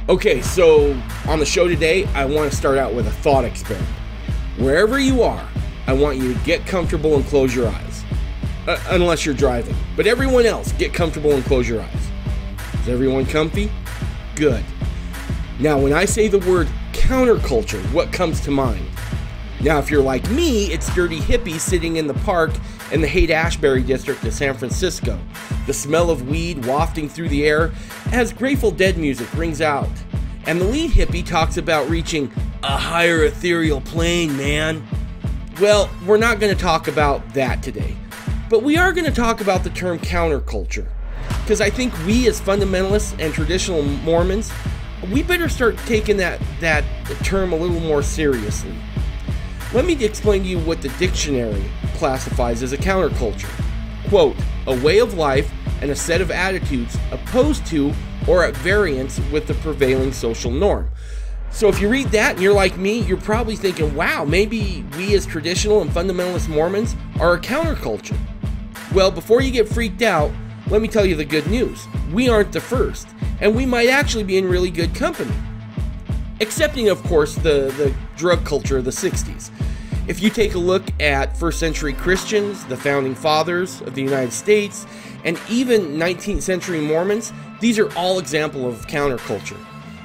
Okay, so on the show today, I want to start out with a thought experiment. Wherever you are, I want you to get comfortable and close your eyes. Unless you're driving. But everyone else, get comfortable and close your eyes. Is everyone comfy? Good. Now, when I say the word counterculture, what comes to mind? Now, if you're like me, it's dirty hippies sitting in the park in the Haight-Ashbury district of San Francisco. The smell of weed wafting through the air as Grateful Dead music rings out. And the lead hippie talks about reaching a higher ethereal plane, man. Well, we're not going to talk about that today. But we are going to talk about the term counterculture. Because I think we as fundamentalists and traditional Mormons, we better start taking that term a little more seriously. Let me explain to you what the dictionary classifies as a counterculture. Quote, a way of life and a set of attitudes opposed to or at variance with the prevailing social norm. So if you read that and you're like me, you're probably thinking, wow, maybe we as traditional and fundamentalist Mormons are a counterculture. Well, before you get freaked out, let me tell you the good news. We aren't the first, and we might actually be in really good company. Excepting, of course, the drug culture of the 60s. If you take a look at first century Christians, the founding fathers of the United States, and even 19th century Mormons, these are all examples of counterculture.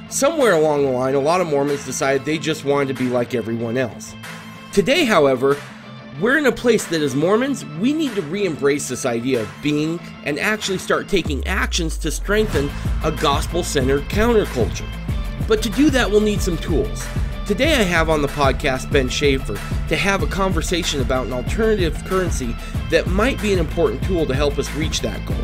Somewhere along the line, a lot of Mormons decided they just wanted to be like everyone else. Today, however, we're in a place that as Mormons, we need to re-embrace this idea of being and actually start taking actions to strengthen a gospel-centered counterculture. But to do that, we'll need some tools. Today I have on the podcast Ben Shaffer to have a conversation about an alternative currency that might be an important tool to help us reach that goal.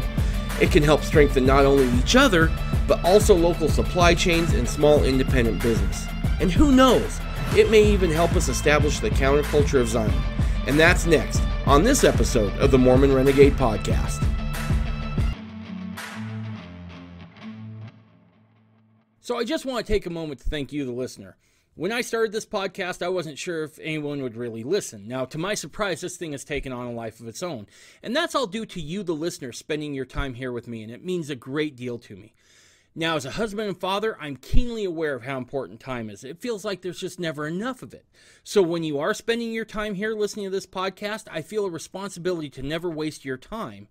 It can help strengthen not only each other, but also local supply chains and small independent business. And who knows, it may even help us establish the counterculture of Zion. And that's next on this episode of the Mormon Renegade Podcast. So I just want to take a moment to thank you, the listener. When I started this podcast, I wasn't sure if anyone would really listen. Now, to my surprise, this thing has taken on a life of its own. And that's all due to you, the listener, spending your time here with me, and it means a great deal to me. Now, as a husband and father, I'm keenly aware of how important time is. It feels like there's just never enough of it. So when you are spending your time here listening to this podcast, I feel a responsibility to never waste your time.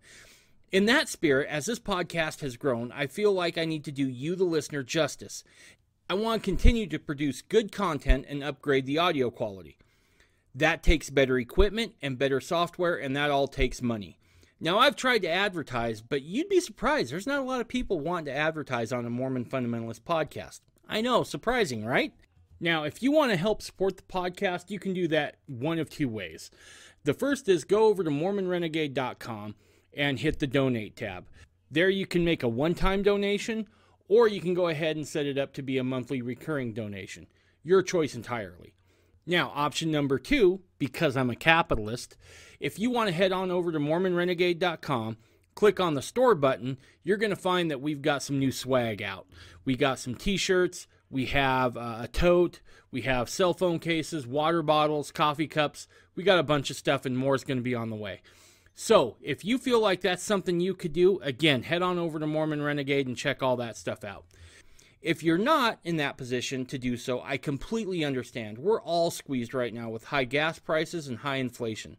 In that spirit, as this podcast has grown, I feel like I need to do you, the listener, justice. I want to continue to produce good content and upgrade the audio quality. That takes better equipment and better software, and that all takes money. Now, I've tried to advertise, but you'd be surprised. There's not a lot of people wanting to advertise on a Mormon Fundamentalist podcast. I know, surprising, right? Now, if you want to help support the podcast, you can do that one of two ways. The first is go over to MormonRenegade.com and hit the donate tab. There you can make a one-time donation, or you can go ahead and set it up to be a monthly recurring donation. Your choice entirely. Now, option number two, because I'm a capitalist, if you want to head on over to MormonRenegade.com, click on the store button, you're going to find that we've got some new swag out. We got some t-shirts, we have a tote, we have cell phone cases, water bottles, coffee cups. We got a bunch of stuff, and more is going to be on the way. So, if you feel like that's something you could do, again, head on over to Mormon Renegade and check all that stuff out. If you're not in that position to do so, I completely understand. We're all squeezed right now with high gas prices and high inflation.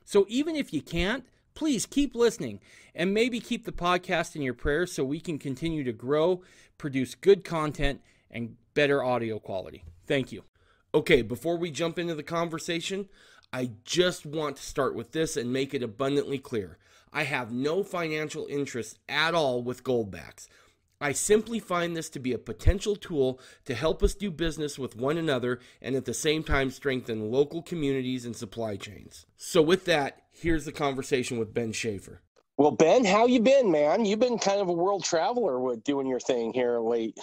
So even if you can't, please keep listening and maybe keep the podcast in your prayers so we can continue to grow, produce good content, and better audio quality. Thank you. Okay, before we jump into the conversation, I just want to start with this and make it abundantly clear. I have no financial interest at all with goldbacks. I simply find this to be a potential tool to help us do business with one another and at the same time strengthen local communities and supply chains. So with that, here's the conversation with Ben Shaffer. Well, Ben, how you been, man? You've been kind of a world traveler with doing your thing here late.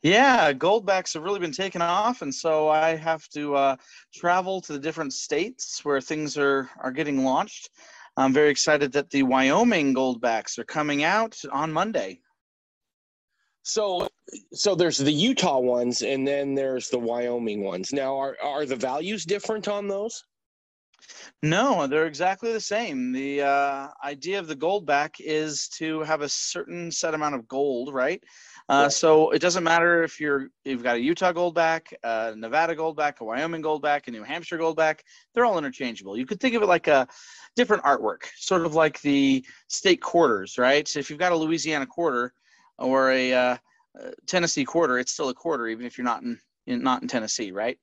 Yeah, goldbacks have really been taken off, and so I have to travel to the different states where things are getting launched. I'm very excited that the Wyoming goldbacks are coming out on Monday. So there's the Utah ones, and then there's the Wyoming ones. Now, are the values different on those? No, they're exactly the same. The idea of the gold back is to have a certain set amount of gold, right? Right. So it doesn't matter if you've got a Utah gold back, a Nevada gold back, a Wyoming gold back, a New Hampshire gold back. They're all interchangeable. You could think of it like a different artwork, sort of like the state quarters, right? So if you've got a Louisiana quarter or a Tennessee quarter, it's still a quarter, even if you're not in Tennessee, right?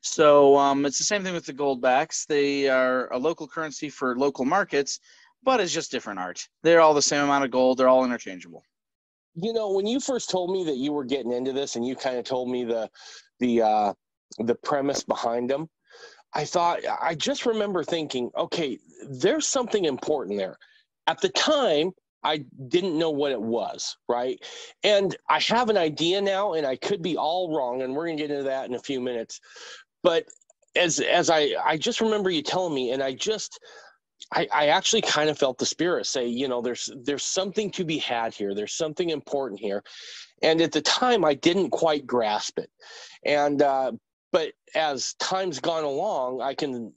So it's the same thing with the gold backs. They are a local currency for local markets, but it's just different art. They're all the same amount of gold. They're all interchangeable. When you first told me that you were getting into this, and you kind of told me the premise behind them, I just remember thinking, okay, there's something important there. At the time, I didn't know what it was, right? And I have an idea now, and I could be all wrong, and we're gonna get into that in a few minutes. But as I just remember you telling me, and I actually kind of felt the spirit say, there's something to be had here. There's something important here. And at the time, I didn't quite grasp it. And but as time's gone along, I can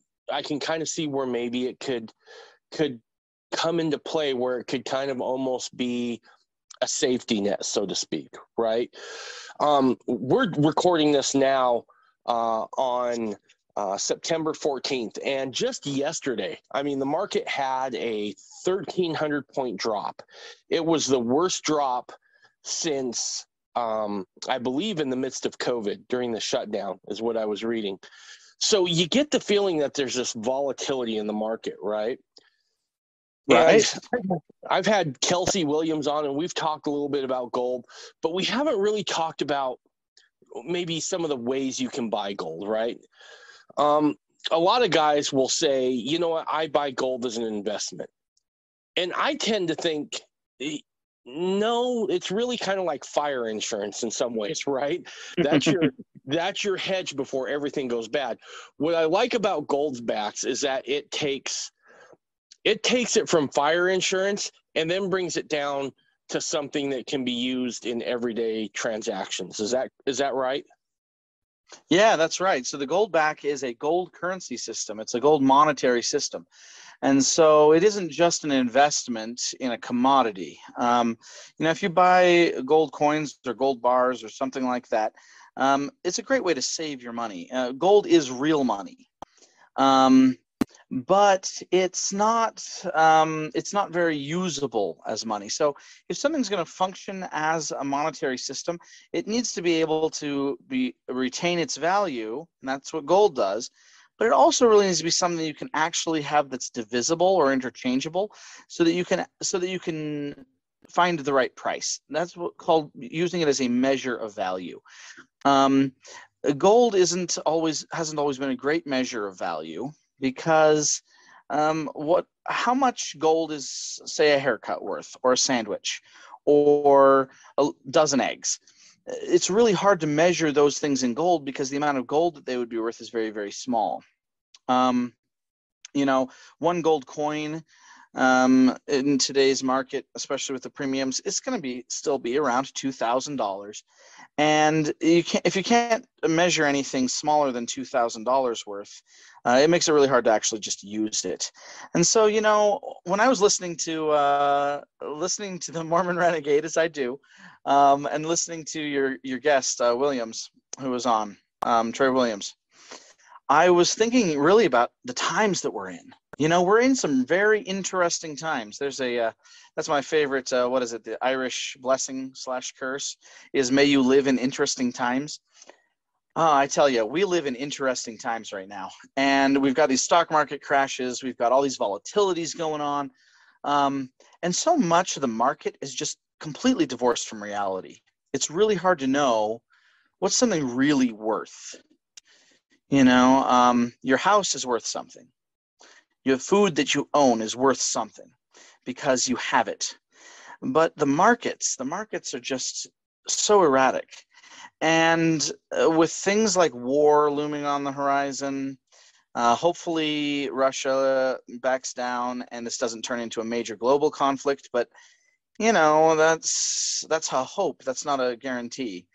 kind of see where maybe it could come into play, where it could kind of almost be a safety net, so to speak, right? We're recording this now on September 14th. And just yesterday, I mean, the market had a 1,300 point drop. It was the worst drop since, I believe, in the midst of COVID during the shutdown, is what I was reading. So you get the feeling that there's this volatility in the market, right? Right. And I've had Kelsey Williams on, and we've talked a little bit about gold, but we haven't really talked about maybe some of the ways you can buy gold, right? A lot of guys will say, you know what, I buy gold as an investment. And I tend to think, no, it's really kind of like fire insurance in some ways, right? That's your that's your hedge before everything goes bad. What I like about gold's backs is that it takes it from fire insurance and then brings it down to something that can be used in everyday transactions. Is that right? Yeah, that's right. So the gold back is a gold currency system. It's a gold monetary system. And so it isn't just an investment in a commodity. If you buy gold coins or gold bars or something like that, it's a great way to save your money. Gold is real money. But it's not very usable as money. So if something's going to function as a monetary system, it needs to be able to retain its value, and that's what gold does. But it also really needs to be something you can actually have that's divisible or interchangeable, so that you can find the right price. That's what called using it as a measure of value. Gold hasn't always been a great measure of value, because how much gold is, say, a haircut worth, or a sandwich, or a dozen eggs? It's really hard to measure those things in gold, because the amount of gold that they would be worth is very, very small. One gold coin in today's market, especially with the premiums, it's going to still be around $2,000. And if you can't measure anything smaller than $2,000 worth, it makes it really hard to actually just use it. And so, when I was listening to the Mormon Renegade, as I do, and listening to your guest Williams, who was on, Trey Williams, I was thinking really about the times that we're in. We're in some very interesting times. There's that's my favorite, what is it? The Irish blessing / curse is, may you live in interesting times. I tell you, we live in interesting times right now. And we've got these stock market crashes. We've got all these volatilities going on. And so much of the market is just completely divorced from reality. It's really hard to know what's something really worth. Your house is worth something. Your food that you own is worth something because you have it. But the markets are just so erratic. And with things like war looming on the horizon, hopefully Russia backs down and this doesn't turn into a major global conflict. But, that's a hope. That's not a guarantee.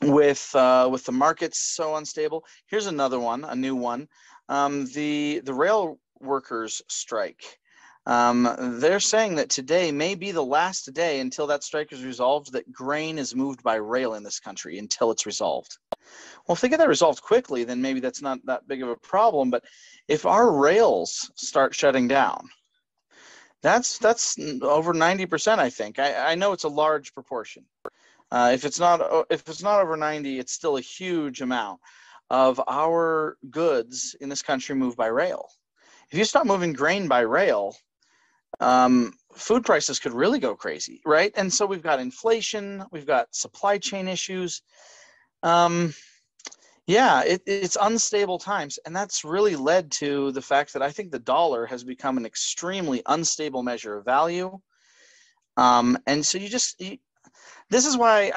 with the markets so unstable. Here's another one, a new one. The rail workers strike. They're saying that today may be the last day until that strike is resolved, that grain is moved by rail in this country until it's resolved. Well, if they get that resolved quickly, then maybe that's not that big of a problem. But if our rails start shutting down, that's over 90%, I think. I know it's a large proportion. If it's not over 90, it's still a huge amount of our goods in this country moved by rail. If you stop moving grain by rail, food prices could really go crazy, right? And so we've got inflation, we've got supply chain issues. It's unstable times, and that's really led to the fact that I think the dollar has become an extremely unstable measure of value. And so this is why,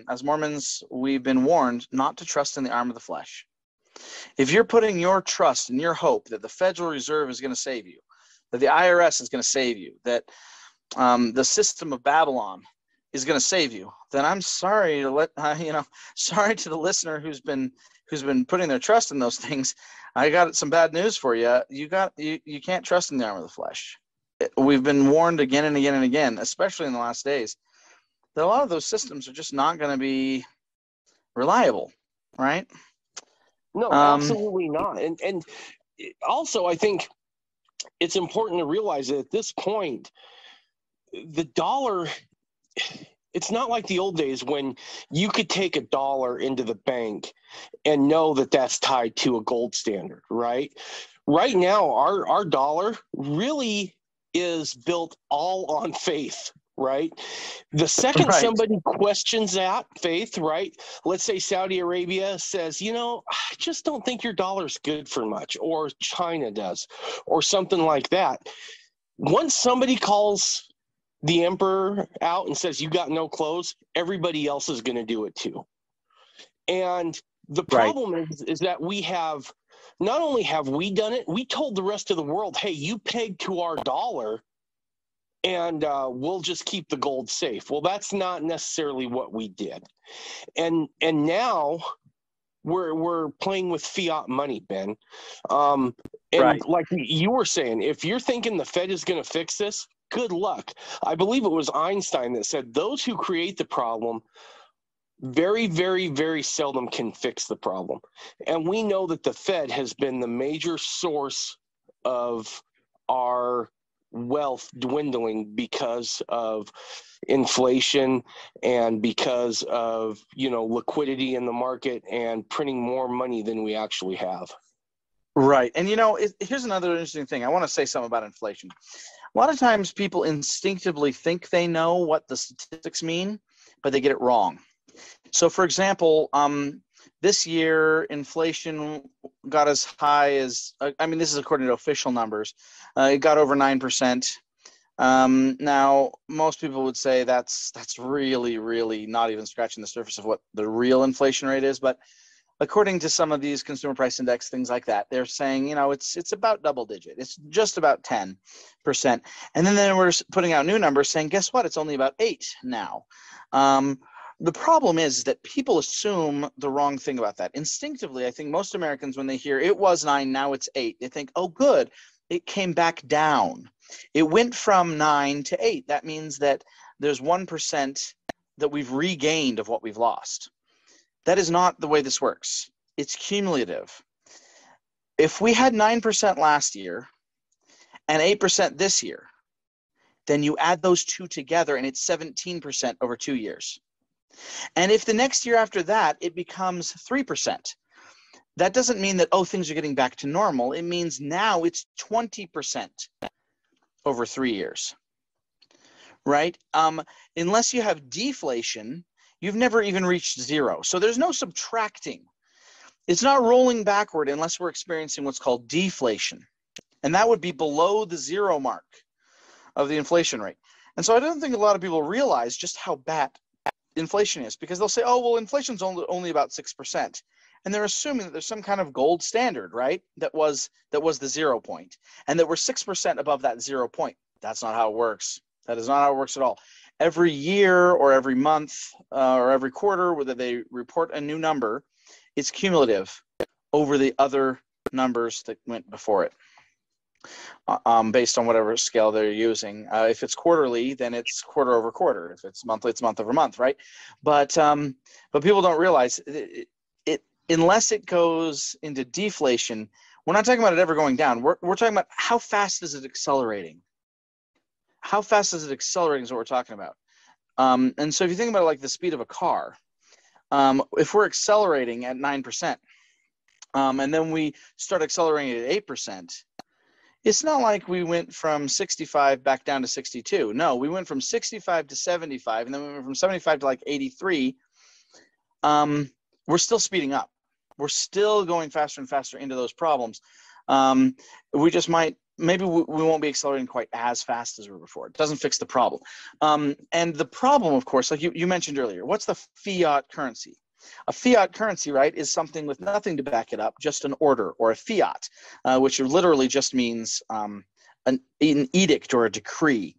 as Mormons, we've been warned not to trust in the arm of the flesh. If you're putting your trust and your hope that the Federal Reserve is going to save you, that the IRS is going to save you, that the system of Babylon is going to save you, then I'm sorry to sorry to the listener who's been putting their trust in those things. I got some bad news for you. You can't trust in the arm of the flesh. We've been warned again and again and again, especially in the last days, that a lot of those systems are just not going to be reliable, right? No, absolutely not. And also, I think it's important to realize that at this point, the dollar, it's not like the old days when you could take a dollar into the bank and know that that's tied to a gold standard, right? Right now, our dollar really is built all on faith, right? The second somebody questions that faith, right? Let's say Saudi Arabia says, I just don't think your dollar's good for much, or China does, or something like that. Once somebody calls the emperor out and says, you got no clothes, everybody else is going to do it too. And the problem is that we have, not only have we done it, we told the rest of the world, hey, you peg to our dollar and we'll just keep the gold safe. Well, that's not necessarily what we did. And now we're playing with fiat money, Ben. Like you were saying, if you're thinking the Fed is going to fix this, good luck. I believe it was Einstein that said those who create the problem very, very, very seldom can fix the problem. And we know that the Fed has been the major source of our wealth dwindling because of inflation and because of, liquidity in the market and printing more money than we actually have. Right. And, here's another interesting thing. I want to say something about inflation. A lot of times people instinctively think they know what the statistics mean, but they get it wrong. So, for example, this year, inflation got as high as, this is according to official numbers, it got over 9%. Now, most people would say that's really, really not even scratching the surface of what the real inflation rate is. But according to some of these consumer price index, things like that, they're saying, it's about double digit. It's just about 10%. And then they were putting out new numbers saying, guess what? It's only about 8 now. The problem is that people assume the wrong thing about that. Instinctively, I think most Americans, when they hear it was 9, now it's 8, they think, oh, good, it came back down. It went from 9 to 8. That means that there's 1% that we've regained of what we've lost. That is not the way this works. It's cumulative. If we had 9% last year and 8% this year, then you add those two together and it's 17% over 2 years. And if the next year after that, it becomes 3%, that doesn't mean that, things are getting back to normal. It means now it's 20% over 3 years, right? Unless you have deflation, you've never even reached zero. So there's no subtracting. It's not rolling backward unless we're experiencing what's called deflation. And that would be below the zero mark of the inflation rate. And so I don't think a lot of people realize just how bad inflation is, because they'll say, inflation's only about 6%. And they're assuming that there's some kind of gold standard, right? That was the 0 point, and that we're 6% above that 0 point. That's not how it works. That is not how it works at all. every year or every month or every quarter, whether they report a new number, it's cumulative over the other numbers that went before it, based on whatever scale they're using. If it's quarterly, then it's quarter over quarter. If it's monthly, it's month over month, right? But people don't realize it unless it goes into deflation. We're not talking about it ever going down. We're talking about how fast is it accelerating. How fast is it accelerating is what we're talking about. And so if you think about it like the speed of a car, if we're accelerating at 9%, and then we start accelerating at 8%, it's not like we went from 65 back down to 62. No, we went from 65 to 75, and then we went from 75 to like 83. We're still speeding up. We're still going faster and faster into those problems. We just maybe we won't be accelerating quite as fast as we were before. It doesn't fix the problem. And the problem, of course, like you mentioned earlier, what's the fiat currency? A fiat currency, right, is something with nothing to back it up, just an order or a fiat, which literally just means an edict or a decree.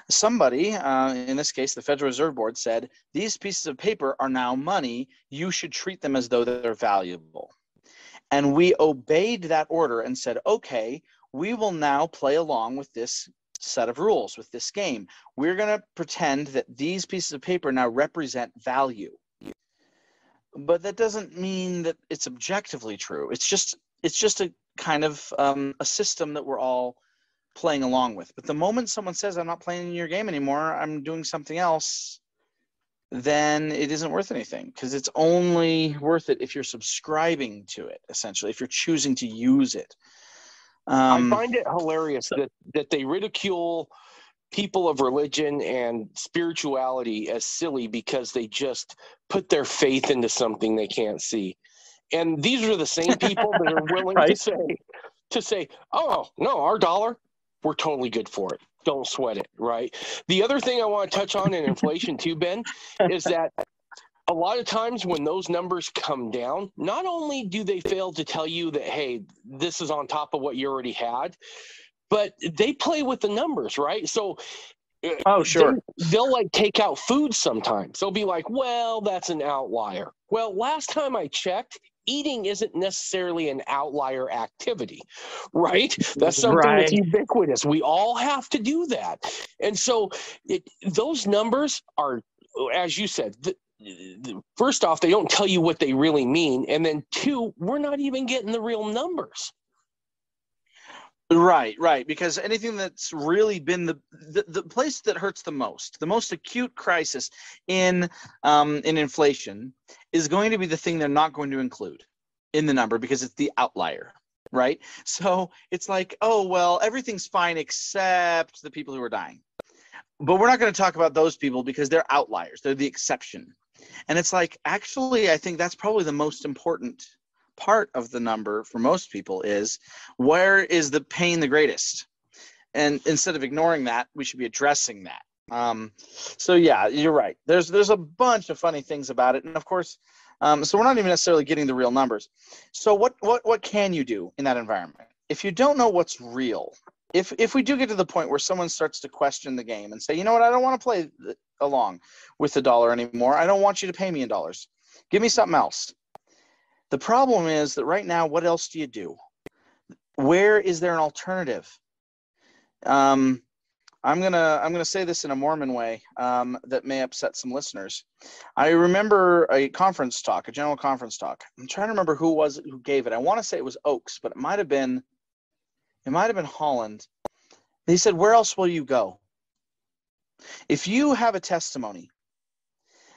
Somebody, in this case, the Federal Reserve Board, said, these pieces of paper are now money. You should treat them as though they're valuable. And we obeyed that order and said, okay, we will now play along with this set of rules, with this game. We're going to pretend that these pieces of paper now represent value. But that doesn't mean that it's objectively true. It's just a kind of a system that we're all playing along with. But the moment someone says, I'm not playing your game anymore, I'm doing something else, then it isn't worth anything, because it's only worth it if you're subscribing to it, essentially, if you're choosing to use it. I find it hilarious that they ridicule people of religion and spirituality as silly because they just put their faith into something they can't see. And these are the same people that are willing right? to say, oh, no, our dollar, we're totally good for it. Don't sweat it, right? The other thing I want to touch on in inflation too, Ben, is that a lot of times when those numbers come down, not only do they fail to tell you that, hey, this is on top of what you already had, but they play with the numbers, right? So oh, sure. They'll like take out food sometimes. They'll be like, well, that's an outlier. Well, last time I checked, eating isn't necessarily an outlier activity, right? That's something that's ubiquitous. We all have to do that. And so those numbers are, as you said, first off, they don't tell you what they really mean. And then two, we're not even getting the real numbers. Right. Because anything that's really been the place that hurts the most acute crisis in inflation is going to be the thing they're not going to include in the number because it's the outlier, right? So it's like, oh, well, everything's fine except the people who are dying. But we're not going to talk about those people because they're outliers. They're the exception. And it's like, actually, I think that's probably the most important part of the number for most people is, where is the pain the greatest? And instead of ignoring that, we should be addressing that. So yeah, you're right. There's a bunch of funny things about it. And of course, so we're not even necessarily getting the real numbers. So what can you do in that environment? If you don't know what's real, if we do get to the point where someone starts to question the game and say, you know what, I don't want to play along with the dollar anymore. I don't want you to pay me in dollars. Give me something else. The problem is that right now, what else do you do? Where is there an alternative? I'm gonna say this in a Mormon way that may upset some listeners. I remember a general conference talk. I'm trying to remember who gave it. I want to say it was Oaks, but it might have been Holland. He said, "Where else will you go? If you have a testimony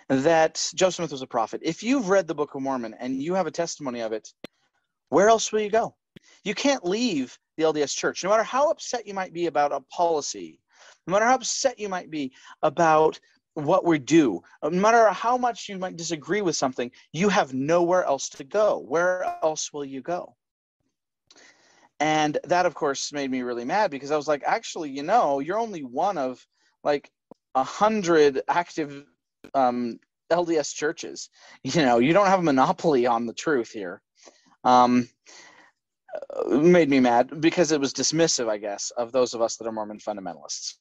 that Joseph Smith was a prophet, if you've read the Book of Mormon and you have a testimony of it, where else will you go? You can't leave the LDS Church, no matter how upset you might be about a policy, no matter how upset you might be about what we do, no matter how much you might disagree with something, you have nowhere else to go. Where else will you go?" And that, of course, made me really mad because I was like, actually, you're only one of like 100 active LDS churches. You don't have a monopoly on the truth here. Made me mad because it was dismissive, I guess, of those of us that are Mormon fundamentalists.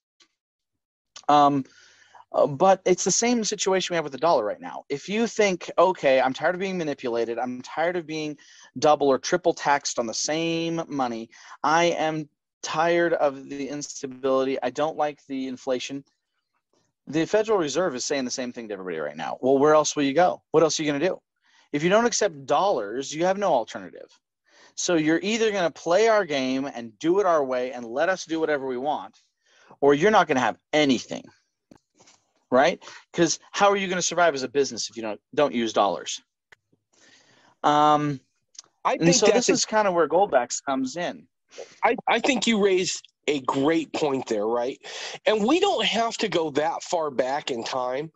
But it's the same situation we have with the dollar right now. If you think, okay, I'm tired of being manipulated, I'm tired of being double or triple taxed on the same money, I am tired of the instability, I don't like the inflation. The Federal Reserve is saying the same thing to everybody right now. Well, where else will you go? What else are you going to do? If you don't accept dollars, you have no alternative. So you're either going to play our game and do it our way and let us do whatever we want, or you're not going to have anything. Right? Because how are you going to survive as a business if you don't use dollars? I And think so this is kind of where Goldbacks comes in. I think you raised a great point there, right? And we don't have to go that far back in time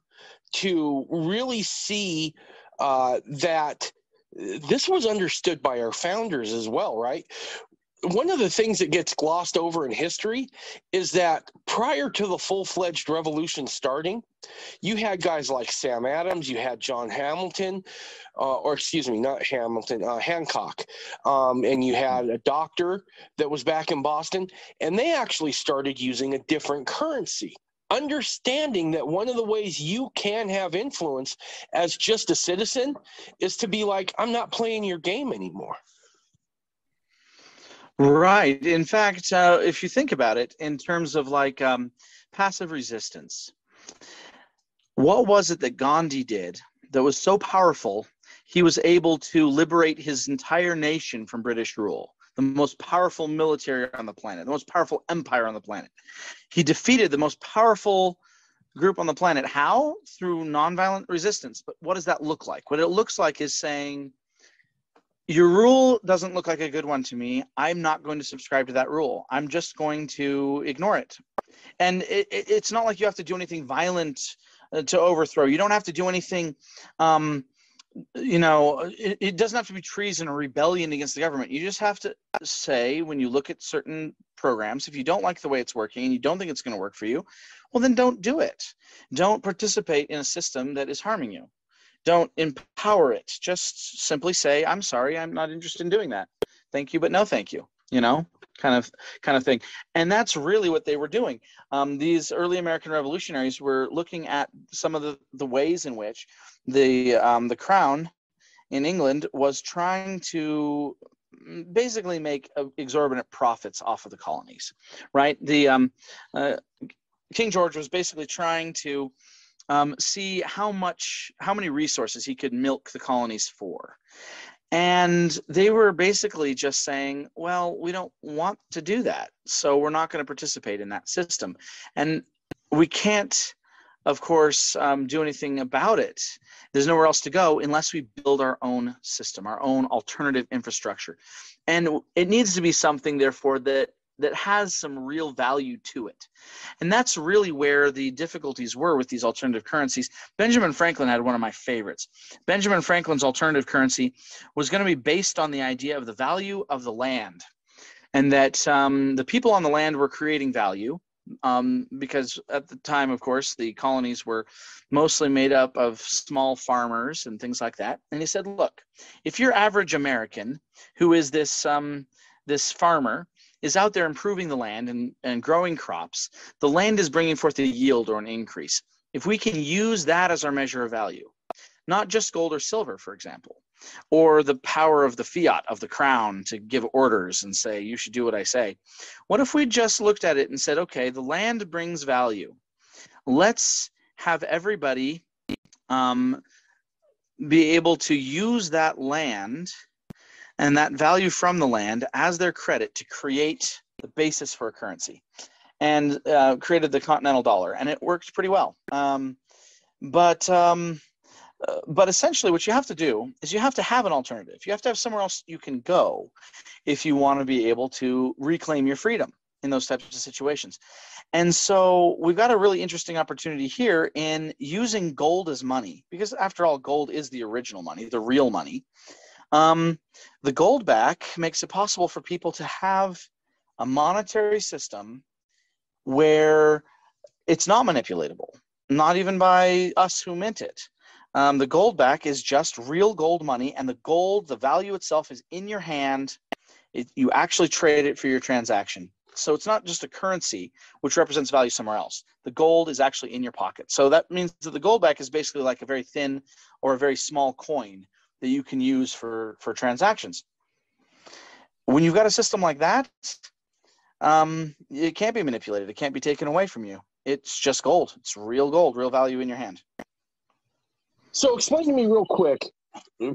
to really see that this was understood by our founders as well, right? One of the things that gets glossed over in history is that prior to the full-fledged revolution starting, you had guys like Sam Adams, you had John Hamilton, Hancock, and you had a doctor that was back in Boston, and they actually started using a different currency, understanding that one of the ways you can have influence as just a citizen is to be like, I'm not playing your game anymore. Right. In fact, if you think about it in terms of like passive resistance, what was it that Gandhi did that was so powerful? He was able to liberate his entire nation from British rule, the most powerful military on the planet, the most powerful empire on the planet. He defeated the most powerful group on the planet. How? Through nonviolent resistance. But what does that look like? What it looks like is saying, your rule doesn't look like a good one to me. I'm not going to subscribe to that rule. I'm just going to ignore it. And it's not like you have to do anything violent to overthrow. You don't have to do anything, it doesn't have to be treason or rebellion against the government. You just have to say, when you look at certain programs, if you don't like the way it's working and you don't think it's going to work for you, well, then don't do it. Don't participate in a system that is harming you. Don't empower it. Just simply say, I'm sorry, I'm not interested in doing that. Thank you, but no thank you, kind of thing. And that's really what they were doing. These early American revolutionaries were looking at some of the ways in which the crown in England was trying to basically make exorbitant profits off of the colonies, right? King George was basically trying to see how many resources he could milk the colonies for. And they were basically just saying, well, we don't want to do that, so we're not going to participate in that system. And we can't, of course, do anything about it. There's nowhere else to go unless we build our own system, our own alternative infrastructure. And it needs to be something, therefore, that has some real value to it. And that's really where the difficulties were with these alternative currencies. Benjamin Franklin had one of my favorites. Benjamin Franklin's alternative currency was going to be based on the idea of the value of the land, and that the people on the land were creating value, because at the time, of course, the colonies were mostly made up of small farmers and things like that. And he said, look, if your average American, who is this farmer, is out there improving the land and growing crops, the land is bringing forth a yield or an increase. If we can use that as our measure of value, not just gold or silver, for example, or the power of the fiat of the crown to give orders and say, you should do what I say. What if we just looked at it and said, okay, the land brings value. Let's have everybody be able to use that land and that value from the land as their credit to create the basis for a currency, and created the continental dollar. And it worked pretty well. But essentially what you have to do is you have to have an alternative. You have to have somewhere else you can go if you want to be able to reclaim your freedom in those types of situations. And so we've got a really interesting opportunity here in using gold as money, because after all, gold is the original money, the real money. The gold back makes it possible for people to have a monetary system where it's not manipulatable, not even by us who mint it. The gold back is just real gold money, and the value itself is in your hand. You actually trade it for your transaction. So it's not just a currency which represents value somewhere else. The gold is actually in your pocket. So that means that the gold back is basically like a very thin or a very small coin that you can use for transactions. When you've got a system like that, it can't be manipulated. It can't be taken away from you. It's just gold. It's real gold, real value in your hand. So explain to me real quick,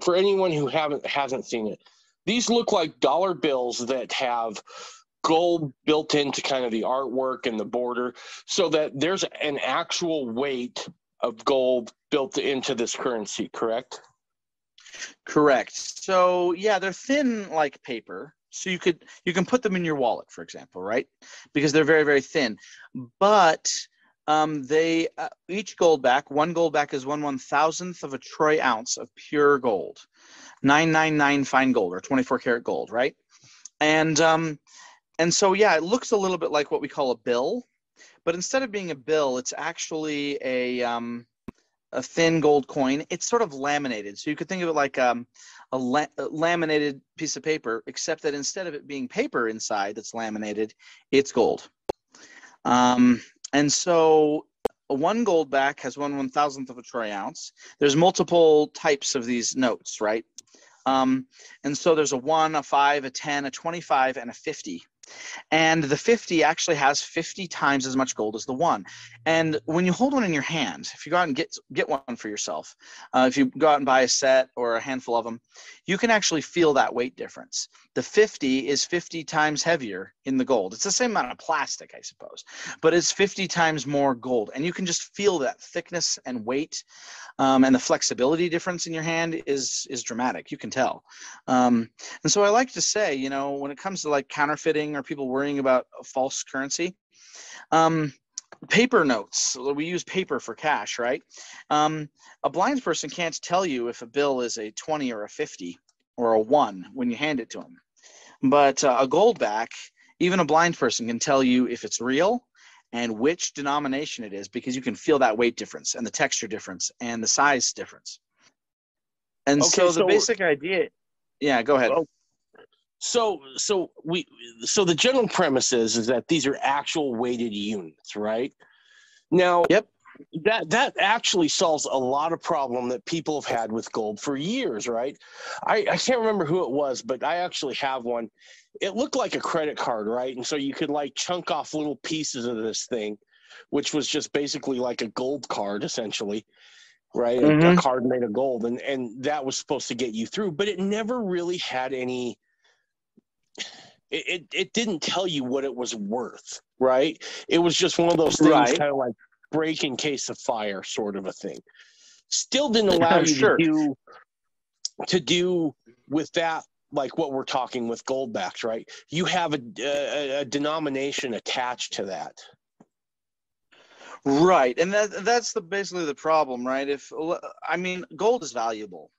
for anyone who hasn't seen it, these look like dollar bills that have gold built into kind of the artwork and the border, so that there's an actual weight of gold built into this currency, correct? Correct. So yeah, they're thin like paper. So you can put them in your wallet, for example, right? Because they're very, very thin. But they each gold back, one gold back is 1/1000th of a troy ounce of pure gold, 999 fine gold or 24 karat gold, right? And so yeah, it looks a little bit like what we call a bill, but instead of being a bill, it's actually a thin gold coin. It's sort of laminated, so you could think of it like a laminated piece of paper, except that instead of it being paper inside that's laminated, it's gold. And so one gold back has 1/1000th of a troy ounce. There's multiple types of these notes, right? And so there's a 1, a 5, a 10, a 25, and a 50. And the 50 actually has 50 times as much gold as the 1. And when you hold one in your hand, if you go out and get one for yourself, if you go out and buy a set or a handful of them, you can actually feel that weight difference. The 50 is 50 times heavier in the gold. It's the same amount of plastic, I suppose, but it's 50 times more gold. And you can just feel that thickness and weight, and the flexibility difference in your hand is dramatic. You can tell. And so I like to say, when it comes to like counterfeiting or people worrying about a false currency, paper notes, we use paper for cash, right? A blind person can't tell you if a bill is a 20 or a 50 or a 1 when you hand it to them. But a gold back, even a blind person can tell you if it's real and which denomination it is, because you can feel that weight difference and the texture difference and the size difference. And Okay, so the basic idea, yeah, go ahead. So the general premise is that these are actual weighted units, right? Now, Yep. That actually solves a lot of problem that people have had with gold for years, right? I can't remember who it was, but I actually have one. It looked like a credit card, right? And so you could like chunk off little pieces of this thing, which was just basically like a gold card, essentially, right? A card made of gold, and that was supposed to get you through, but it never really had any. It didn't tell you what it was worth, right? It was just one of those things, Right. kind of like break in case of fire sort of a thing. Still didn't allow you Sure. to do with that, like what we're talking with gold backs, right? You have a denomination attached to that. Right. And that's basically the problem, right? Gold is valuable.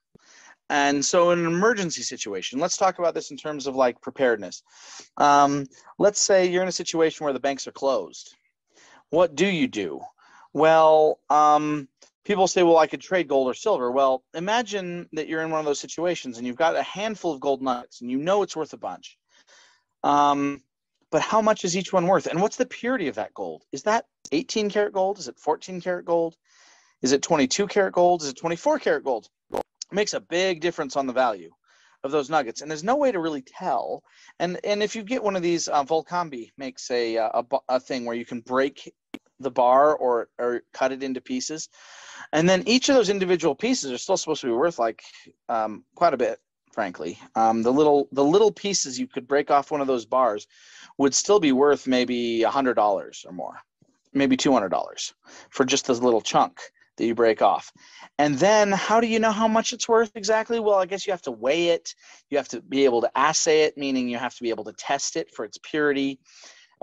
And so in an emergency situation, let's talk about this in terms of like preparedness. Let's say you're in a situation where the banks are closed. What do you do? Well, people say, well, I could trade gold or silver. Well, imagine that you're in one of those situations and you've got a handful of gold nuggets and you know it's worth a bunch. But how much is each one worth? And what's the purity of that gold? Is that 18 karat gold? Is it 14 karat gold? Is it 22 karat gold? Is it 24 karat gold? It makes a big difference on the value of those nuggets. And there's no way to really tell. And if you get one of these, Volcambi makes a thing where you can break the bar or cut it into pieces. And then each of those individual pieces are still supposed to be worth like quite a bit, frankly. The little pieces you could break off one of those bars would still be worth maybe $100 or more, maybe $200 for just this little chunk that you break off. And then how do you know how much it's worth exactly? Well, I guess you have to weigh it. You have to be able to assay it, meaning you have to be able to test it for its purity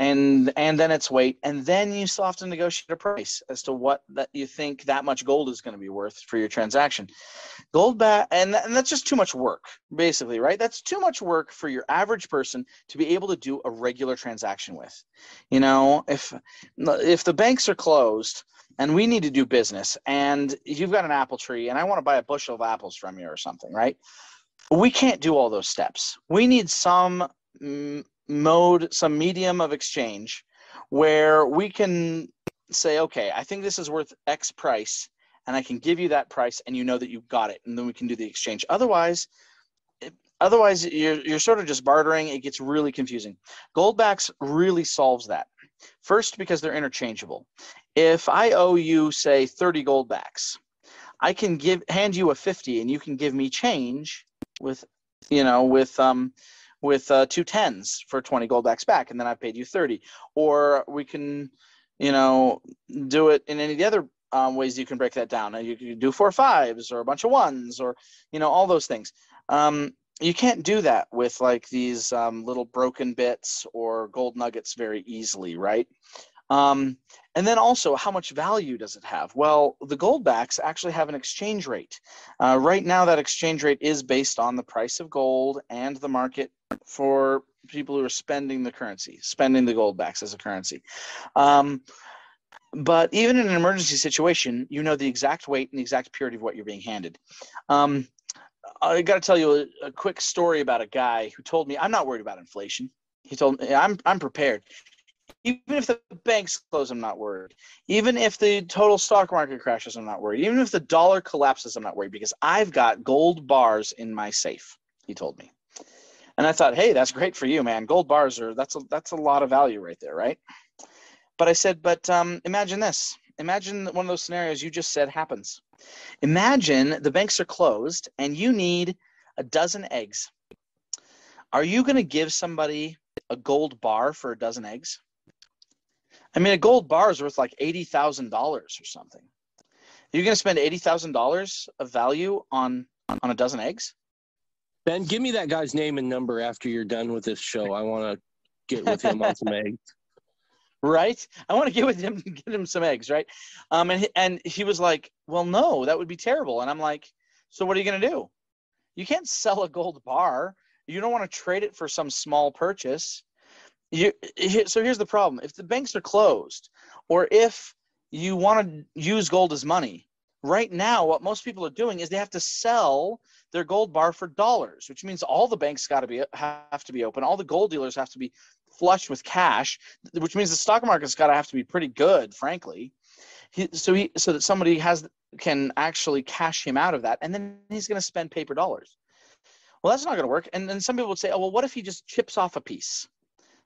and then its weight. And then you still have to negotiate a price as to what that you think that much gold is going to be worth for your transaction. Gold back, and that's just too much work, basically, right? That's too much work for your average person to be able to do a regular transaction with. If the banks are closed and we need to do business and you've got an apple tree and I want to buy a bushel of apples from you or something, right? We can't do all those steps. We need some mode, some medium of exchange where we can say, okay, I think this is worth X price, and I can give you that price, and you know that you got it, and then we can do the exchange. Otherwise, you're sort of just bartering. It gets really confusing. Goldbacks really solves that. First, because they're interchangeable. If I owe you, say, 30 goldbacks, I can hand you a 50, and you can give me change with two tens for 20 goldbacks back, and then I've paid you 30. Or we can, do it in any of the other ways you can break that down. You can do 4 5s or a bunch of 1s, or all those things. You can't do that with like these little broken bits or gold nuggets very easily, right? And then also, how much value does it have? Well, the goldbacks actually have an exchange rate. Right now, that exchange rate is based on the price of gold and the market for people who are spending the goldbacks as a currency. But even in an emergency situation, you know the exact weight and the exact purity of what you're being handed. I got to tell you a quick story about a guy who told me, I'm not worried about inflation. He told me, I'm prepared. Even if the banks close, I'm not worried. Even if the total stock market crashes, I'm not worried. Even if the dollar collapses, I'm not worried, because I've got gold bars in my safe, he told me. And I thought, hey, that's great for you, man. Gold bars that's a lot of value right there, right? But I said, imagine this. Imagine one of those scenarios you just said happens. Imagine the banks are closed and you need a dozen eggs. Are you going to give somebody a gold bar for a dozen eggs? I mean, a gold bar is worth like $80,000 or something. You're going to spend $80,000 of value on a dozen eggs? Ben, give me that guy's name and number after you're done with this show. I want to get with him on some eggs. Right? I want to get with him and get him some eggs, right? And he was like, well, no, that would be terrible. And I'm like, so what are you going to do? You can't sell a gold bar. You don't want to trade it for some small purchase. So here's the problem. If the banks are closed, or if you want to use gold as money, right now what most people are doing is they have to sell their gold bar for dollars, which means all the banks have to be open. All the gold dealers have to be flush with cash, which means the stock market's got to have to be pretty good, frankly, so that somebody can actually cash him out of that, and then he's going to spend paper dollars. Well, that's not going to work. And then some people would say, oh, well, what if he just chips off a piece?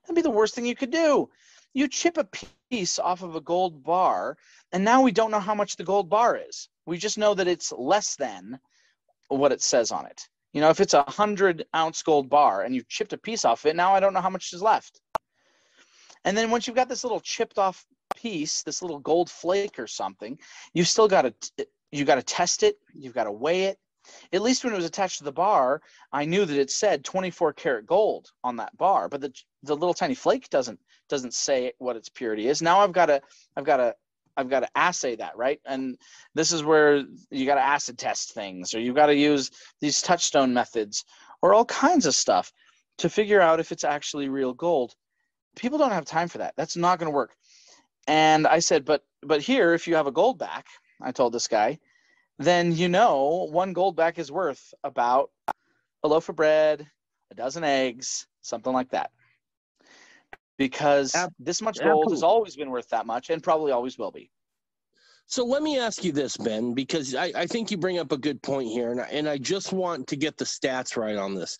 That'd be the worst thing you could do. You chip a piece off of a gold bar, and now we don't know how much the gold bar is. We just know that it's less than what it says on it. If it's 100-ounce gold bar and you chipped a piece off it, now I don't know how much is left. And then once you've got this little chipped off piece, this little gold flake or something, you got to test it. You've got to weigh it. At least when it was attached to the bar, I knew that it said 24 karat gold on that bar, but the little tiny flake doesn't say what its purity is. Now I've got to assay that, right? And this is where you got to acid test things, or you've got to use these touchstone methods, or all kinds of stuff to figure out if it's actually real gold. People don't have time for that. That's not going to work. And I said, but here, if you have a gold back, I told this guy, then one gold back is worth about a loaf of bread, a dozen eggs, something like that. Because this much gold has always been worth that much, and probably always will be. So let me ask you this, Ben, because I think you bring up a good point here, and I just want to get the stats right on this.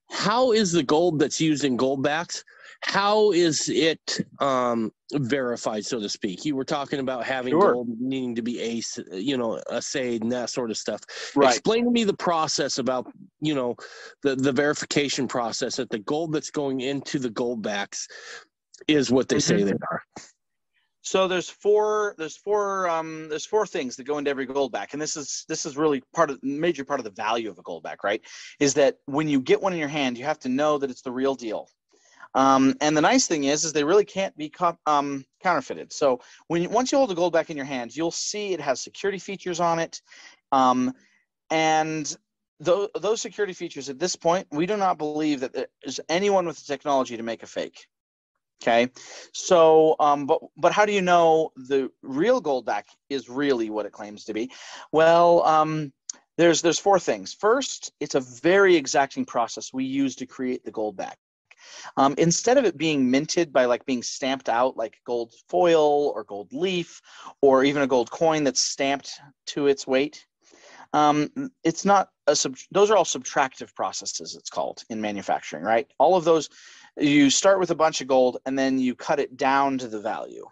How is the gold that's used in goldbacks, how is it verified, so to speak? You were talking about having gold needing to be assayed and that sort of stuff. Right. Explain to me the process about, the verification process that the gold that's going into the goldbacks is what they say they are. So there's four things that go into every goldback, and this is really major part of the value of a goldback, right? Is that when you get one in your hand, you have to know that it's the real deal. And the nice thing is they really can't be counterfeited. So once you hold a goldback in your hand, you'll see it has security features on it, and those security features at this point, we do not believe that there's anyone with the technology to make a fake. Okay, so but how do you know the real goldback is really what it claims to be? Well, there's four things. First, it's a very exacting process we use to create the goldback. Instead of it being minted by like being stamped out like gold foil or gold leaf or even a gold coin that's stamped to its weight, it's not those are all subtractive processes, it's called, in manufacturing, right? All of those, you start with a bunch of gold and then you cut it down to the value.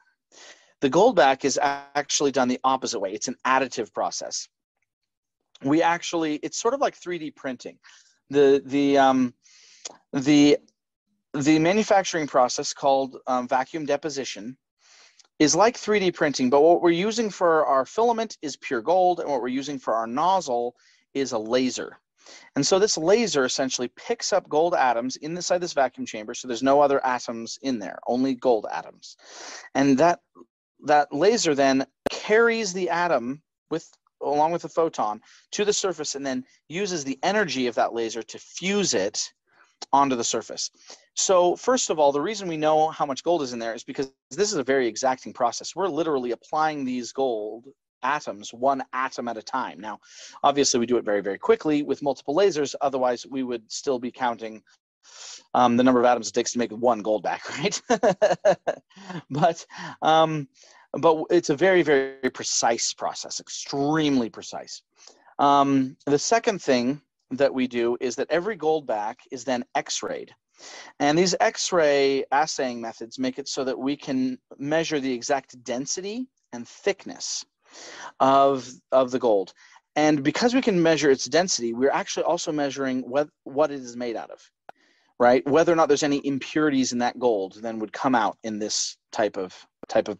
The gold back is actually done the opposite way. It's an additive process. It's sort of like 3D printing. The manufacturing process, called vacuum deposition, is like 3D printing, but what we're using for our filament is pure gold, and what we're using for our nozzle is a laser. And so this laser essentially picks up gold atoms inside this vacuum chamber, so there's no other atoms in there, only gold atoms. And that laser then carries the atom along with the photon to the surface, and then uses the energy of that laser to fuse it onto the surface. So first of all, the reason we know how much gold is in there is because this is a very exacting process. We're literally applying these gold atoms one atom at a time. Now, obviously we do it very, very quickly with multiple lasers. Otherwise, we would still be counting the number of atoms it takes to make one gold back, right? But it's a very, very precise process, extremely precise. The second thing that we do is that every gold back is then X-rayed. And these X-ray assaying methods make it so that we can measure the exact density and thickness of the gold. And because we can measure its density, we're actually also measuring what it is made out of, right? Whether or not there's any impurities in that gold then would come out in this type of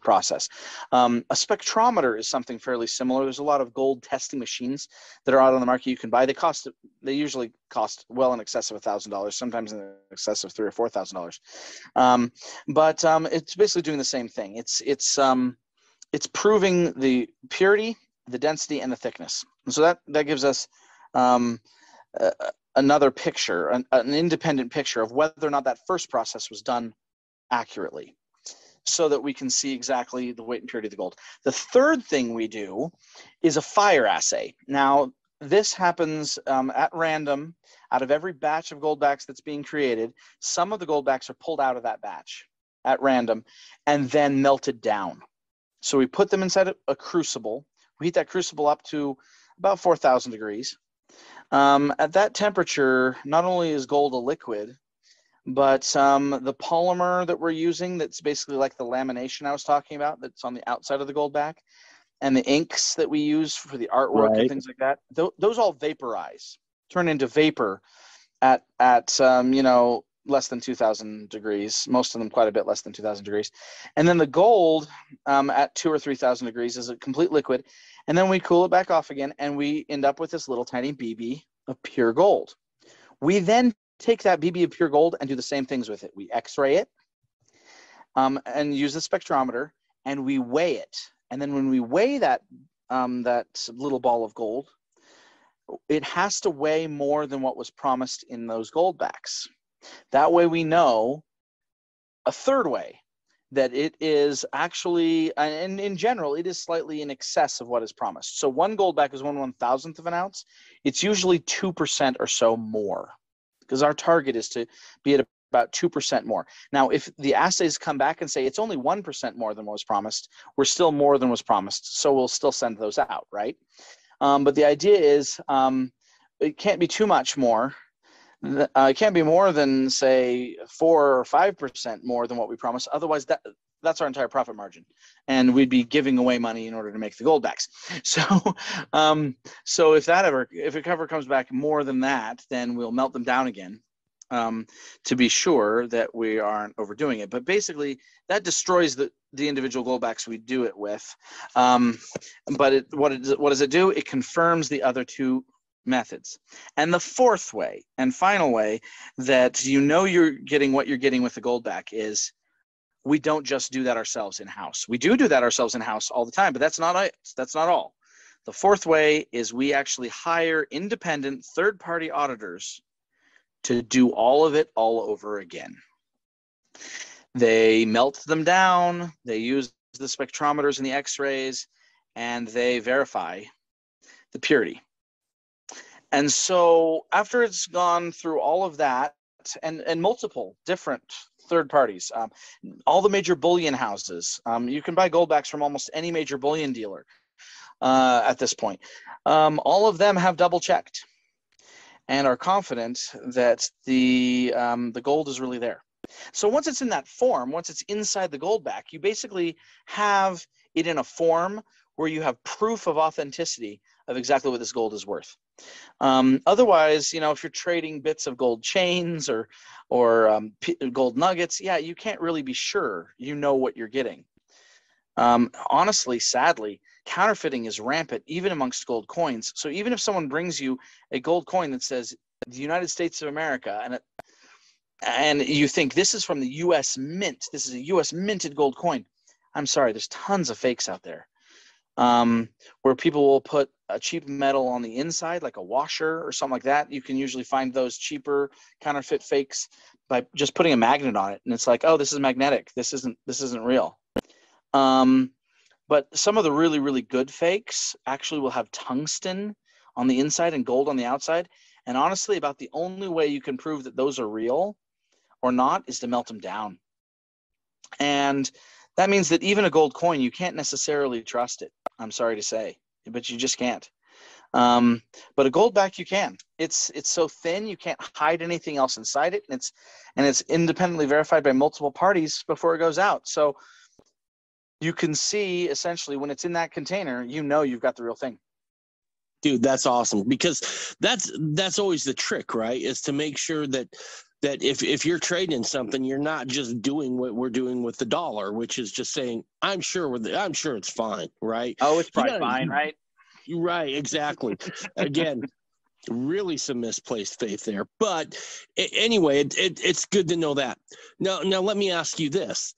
process. A spectrometer is something fairly similar. There's a lot of gold testing machines that are out on the market you can buy. They usually cost well in excess of $1,000, sometimes in excess of $3,000 or $4,000. But it's basically doing the same thing. It's proving the purity, the density, and the thickness. And so that gives us another picture, an independent picture of whether or not that first process was done accurately, so that we can see exactly the weight and purity of the gold. The third thing we do is a fire assay. Now, this happens at random. Out of every batch of gold backs that's being created, some of the gold backs are pulled out of that batch at random and then melted down. So we put them inside a crucible. We heat that crucible up to about 4,000 degrees. At that temperature, not only is gold a liquid, but the polymer that we're using, that's basically like the lamination I was talking about, that's on the outside of the gold back, and the inks that we use for the artwork and things like that, those all vaporize, turn into vapor at less than 2,000 degrees, most of them quite a bit less than 2,000 degrees. And then the gold at 2,000 or 3,000 degrees is a complete liquid. And then we cool it back off again, and we end up with this little tiny BB of pure gold. We then take that BB of pure gold and do the same things with it. We X-ray it and use the spectrometer, and we weigh it. And then when we weigh that little ball of gold, it has to weigh more than what was promised in those gold backs. That way we know a third way that it is actually, and in general, it is slightly in excess of what is promised. So one gold back is 1/1000th of an ounce. It's usually 2% or so more, because our target is to be at about 2% more. Now, if the assays come back and say it's only 1% more than what was promised, we're still more than was promised. So we'll still send those out, right? But the idea is it can't be too much more. It can't be more than, say, 4 or 5% more than what we promised. Otherwise, that's our entire profit margin, and we'd be giving away money in order to make the gold backs. So if it ever comes back more than that, then we'll melt them down again to be sure that we aren't overdoing it. But basically, that destroys the individual gold backs we do it with. But what does it do? It confirms the other two methods. And the fourth way and final way that you're getting what you're getting with the gold back is we don't just do that ourselves in-house. We do that ourselves in-house all the time, but that's not it. That's not all. The fourth way is we actually hire independent third-party auditors to do all of it all over again. They melt them down, they use the spectrometers and the X-rays, and they verify the purity. And so after it's gone through all of that, and multiple different third parties. All the major bullion houses. You can buy goldbacks from almost any major bullion dealer at this point. All of them have double checked and are confident that the gold is really there. So once it's in that form, once it's inside the goldback, you basically have it in a form where you have proof of authenticity of exactly what this gold is worth. Otherwise, if you're trading bits of gold chains or gold nuggets, you can't really be sure what you're getting. Honestly, sadly, counterfeiting is rampant even amongst gold coins. So even if someone brings you a gold coin that says the United States of America, and you think this is from the U.S. Mint, this is a U.S. minted gold coin, I'm sorry, there's tons of fakes out there. Where people will put a cheap metal on the inside, like a washer or something like that. You can usually find those cheaper counterfeit fakes by just putting a magnet on it, and it's like, oh, this is magnetic. This isn't real. But some of the really, really good fakes actually will have tungsten on the inside and gold on the outside. And honestly, about the only way you can prove that those are real or not is to melt them down. And that means that even a gold coin, you can't necessarily trust it. I'm sorry to say, but you just can't. But a goldback, you can. It's so thin, you can't hide anything else inside it, and it's independently verified by multiple parties before it goes out. So you can see essentially when it's in that container, you've got the real thing. Dude, that's awesome, because that's always the trick, right? Is to make sure that if you're trading something, you're not just doing what we're doing with the dollar, which is just saying, I'm sure it's fine, right? Oh, it's probably fine, right? Right, exactly. Again, really some misplaced faith there. But anyway, it's good to know that. Now let me ask you this.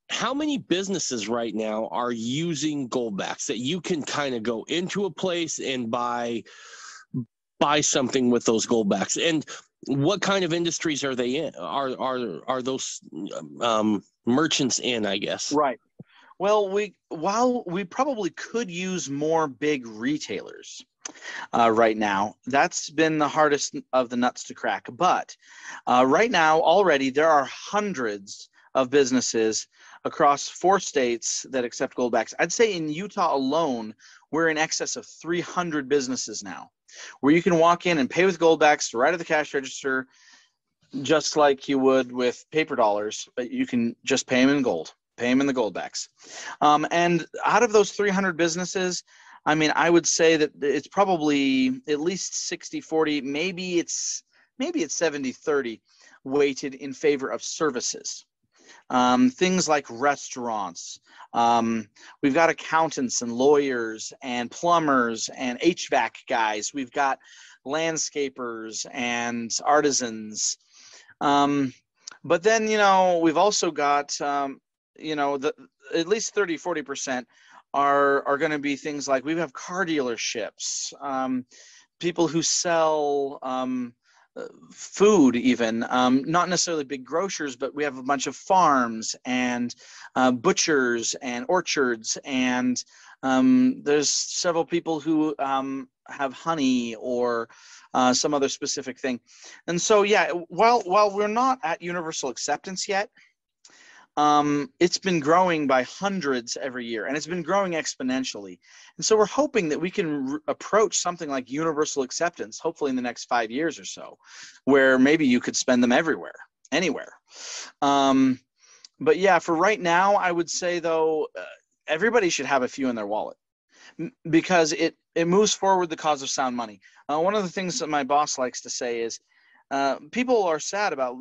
How many businesses right now are using goldbacks that you can kind of go into a place and buy something with those goldbacks? And what kind of industries are they in? Are those merchants in, I guess? Right. Well, while we probably could use more big retailers right now, that's been the hardest of the nuts to crack. But right now, already there are hundreds of businesses across 4 states that accept goldbacks. I'd say in Utah alone, we're in excess of 300 businesses now, where you can walk in and pay with goldbacks right at the cash register, just like you would with paper dollars, but you can just pay them in gold, pay them in the goldbacks. And out of those 300 businesses, I mean, I would say that it's probably at least 60-40, maybe it's 70-30 weighted in favor of services. Things like restaurants. We've got accountants and lawyers and plumbers and HVAC guys. We've got landscapers and artisans. But then, we've also got, at least 30-40% are going to be things like we have car dealerships, people who sell food even, not necessarily big grocers, but we have a bunch of farms and butchers and orchards, and there's several people who have honey or some other specific thing. And so, while we're not at universal acceptance yet, it's been growing by hundreds every year, and it's been growing exponentially. And so we're hoping that we can approach something like universal acceptance, hopefully in the next 5 years or so, where maybe you could spend them everywhere, anywhere. But yeah, for right now, I would say, though, everybody should have a few in their wallet, because it moves forward the cause of sound money. One of the things that my boss likes to say is people are sad about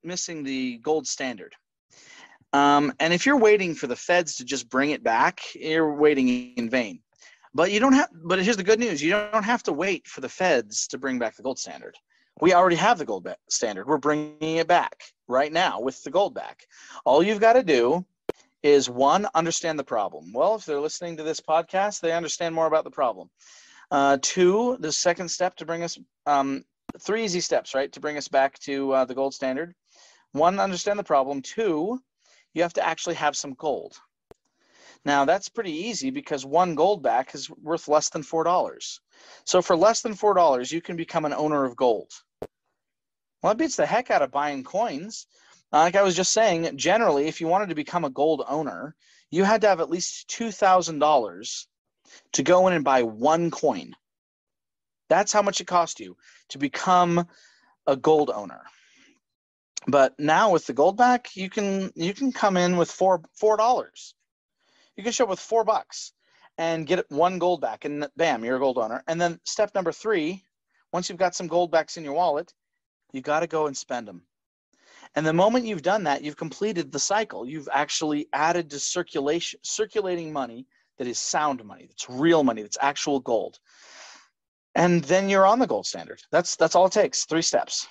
missing the gold standard. And if you're waiting for the feds to just bring it back, you're waiting in vain. But here's the good news. You don't have to wait for the feds to bring back the gold standard. We already have the gold standard. We're bringing it back right now with the gold back. All you've got to do is, 1, understand the problem. Well, if they're listening to this podcast, they understand more about the problem. 2, the second step to bring us, 3 easy steps, right, to bring us back to the gold standard. 1, understand the problem. 2, you have to actually have some gold. Now, that's pretty easy because 1 gold back is worth less than $4. So for less than $4, you can become an owner of gold. Well, it beats the heck out of buying coins. Like I was just saying, generally, if you wanted to become a gold owner, you had to have at least $2,000 to go in and buy one coin. That's how much it cost you to become a gold owner. But now with the gold back, you can come in with $4. You can show up with $4 and get one gold back, and bam, you're a gold owner. And then step number 3, once you've got some gold backs in your wallet, you got to go and spend them. And the moment you've done that, you've completed the cycle. You've actually added to circulating money that is sound money, that's real money, that's actual gold. And then you're on the gold standard. That's all it takes. 3 steps.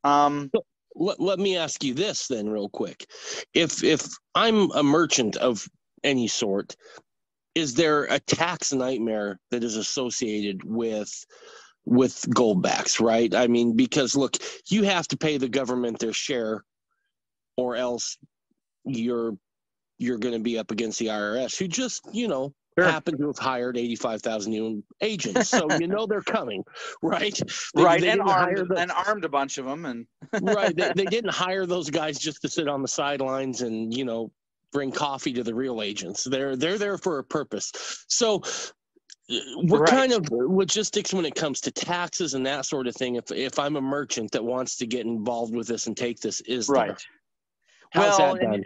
Let me ask you this then real quick. If I'm a merchant of any sort, is there a tax nightmare that is associated with goldbacks, right? I mean, because look, you have to pay the government their share, or else you're going to be up against the IRS, who just, happen to have hired 85,000 new agents. So, they're coming, right? They and armed a bunch of them. And right. They didn't hire those guys just to sit on the sidelines and, bring coffee to the real agents. They're there for a purpose. So what kind of logistics when it comes to taxes and that sort of thing, if I'm a merchant that wants to get involved with this and take this, is there? How's that done?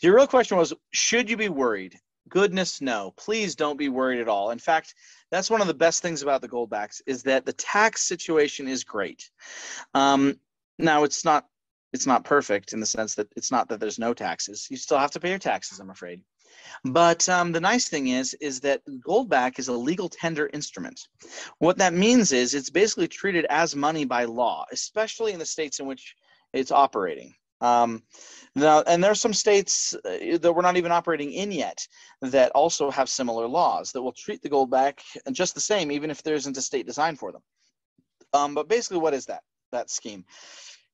Your real question was, should you be worried? Goodness, no. Please don't be worried at all. In fact, that's one of the best things about the goldbacks, is that the tax situation is great. Now, it's not perfect in the sense that it's not that there's no taxes. You still have to pay your taxes, I'm afraid. But the nice thing is that goldback is a legal tender instrument. What that means is it's basically treated as money by law, especially in the states in which it's operating. Now, and there are some states that we're not even operating in yet that also have similar laws that will treat the goldback just the same, even if there isn't a state design for them. But basically, what is that scheme?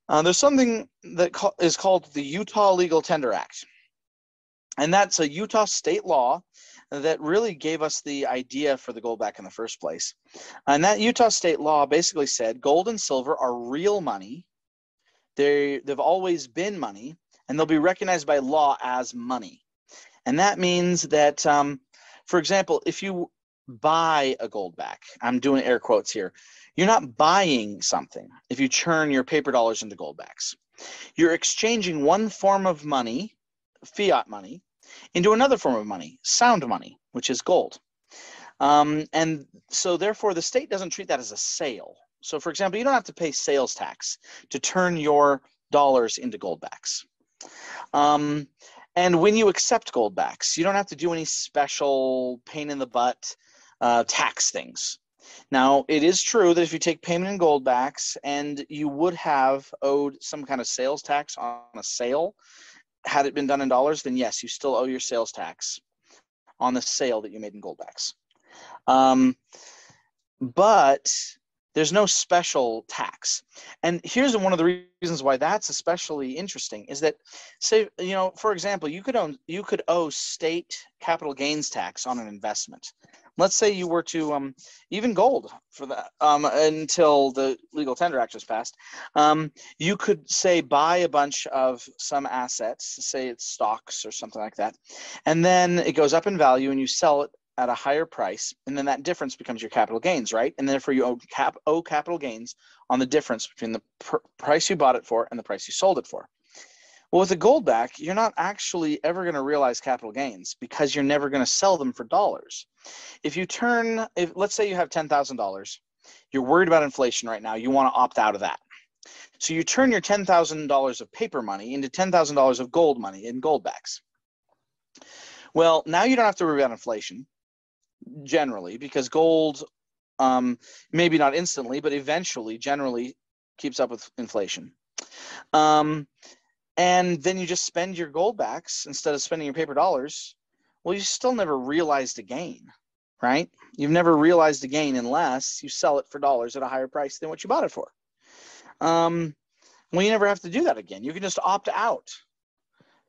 There's something that is called the Utah Legal Tender Act. And that's a Utah state law that really gave us the idea for the goldback in the first place. And that Utah state law basically said gold and silver are real money. They've always been money, and they'll be recognized by law as money. And that means that, for example, if you buy a goldback, I'm doing air quotes here, you're not buying something if you turn your paper dollars into goldbacks. You're exchanging one form of money, fiat money, into another form of money, sound money, which is gold. And so therefore the state doesn't treat that as a sale. So for example, you don't have to pay sales tax to turn your dollars into goldbacks. And when you accept goldbacks, you don't have to do any special pain in the butt tax things. Now, it is true that if you take payment in goldbacks and you would have owed some kind of sales tax on a sale, had it been done in dollars, then yes, you still owe your sales tax on the sale that you made in goldbacks. But there's no special tax. And here's one of the reasons why that's especially interesting is that, say, for example, you could owe state capital gains tax on an investment. Let's say you were to, even gold for that, until the Legal Tender Act was passed, you could say buy a bunch of some assets, say it's stocks or something like that, and then it goes up in value and you sell it at a higher price, and then that difference becomes your capital gains, right? And therefore you owe capital gains on the difference between the price you bought it for and the price you sold it for. Well, with a goldback, you're not actually ever going to realize capital gains because you're never going to sell them for dollars. Let's say you have $10,000, you're worried about inflation right now, you want to opt out of that. So you turn your $10,000 of paper money into $10,000 of gold money in goldbacks. Well, now you don't have to worry about inflation, generally, because gold, maybe not instantly, but eventually generally keeps up with inflation. And then you just spend your goldbacks instead of spending your paper dollars. Well, you still never realized a gain, right? You've never realized a gain unless you sell it for dollars at a higher price than what you bought it for. Well, you never have to do that again. You can just opt out,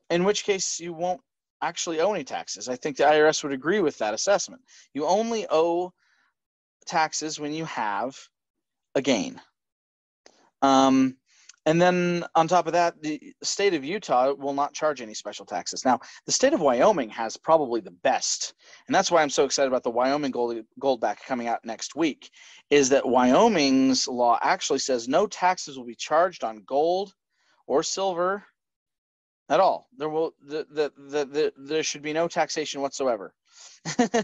in which case you won't actually owe any taxes. I think the IRS would agree with that assessment. You only owe taxes when you have a gain. And then on top of that, the state of Utah will not charge any special taxes. Now, the state of Wyoming has probably the best, and that's why I'm so excited about the Wyoming Goldback coming out next week, is that Wyoming's law actually says no taxes will be charged on gold or silver at all. There should be no taxation whatsoever,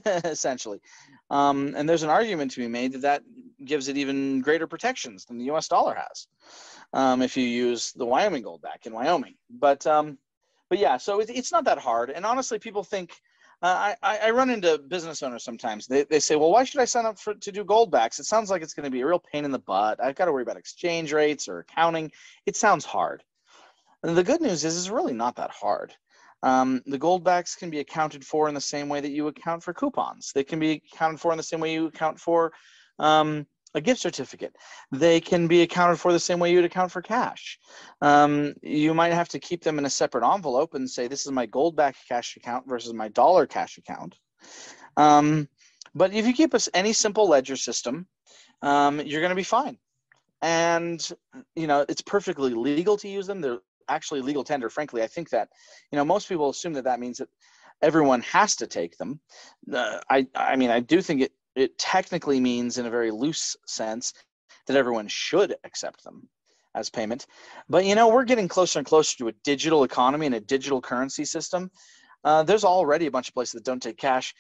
essentially. And there's an argument to be made that gives it even greater protections than the U.S. dollar has, if you use the Wyoming Goldback in Wyoming. But yeah, so it's not that hard. And honestly, people think, I run into business owners sometimes. They say, well, why should I sign up to do Goldbacks? It sounds like it's going to be a real pain in the butt. I've got to worry about exchange rates or accounting. It sounds hard. And the good news is it's really not that hard. The Goldbacks can be accounted for in the same way that you account for coupons. They can be accounted for in the same way you account for a gift certificate. They can be accounted for the same way you'd account for cash. You might have to keep them in a separate envelope and say, this is my Goldback cash account versus my dollar cash account. But if you keep any simple ledger system, you're going to be fine. And, it's perfectly legal to use them. They're actually legal tender. Frankly, I think that, most people assume that means that everyone has to take them. I do think it technically means, in a very loose sense, that everyone should accept them as payment. But, we're getting closer and closer to a digital economy and a digital currency system. There's already a bunch of places that don't take cash.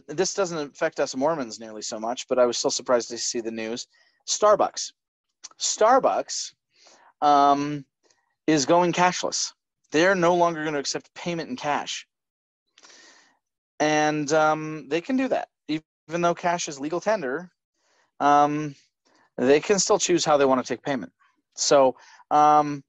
This doesn't affect us Mormons nearly so much, but I was still surprised to see the news. Starbucks is going cashless. They're no longer going to accept payment in cash. And they can do that. Even though cash is legal tender, they can still choose how they want to take payment. So, I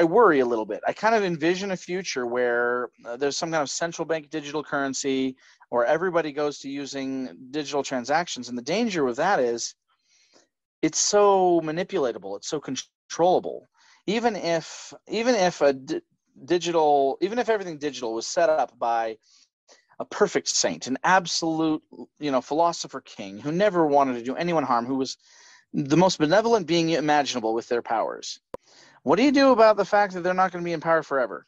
worry a little bit. I kind of envision a future where there's some kind of central bank digital currency, or everybody goes to using digital transactions. And the danger with that is it's so manipulatable. It's so controllable. Even if everything digital was set up by a perfect saint, an absolute, philosopher king who never wanted to do anyone harm, who was the most benevolent being imaginable with their powers. What do you do about the fact that they're not going to be in power forever?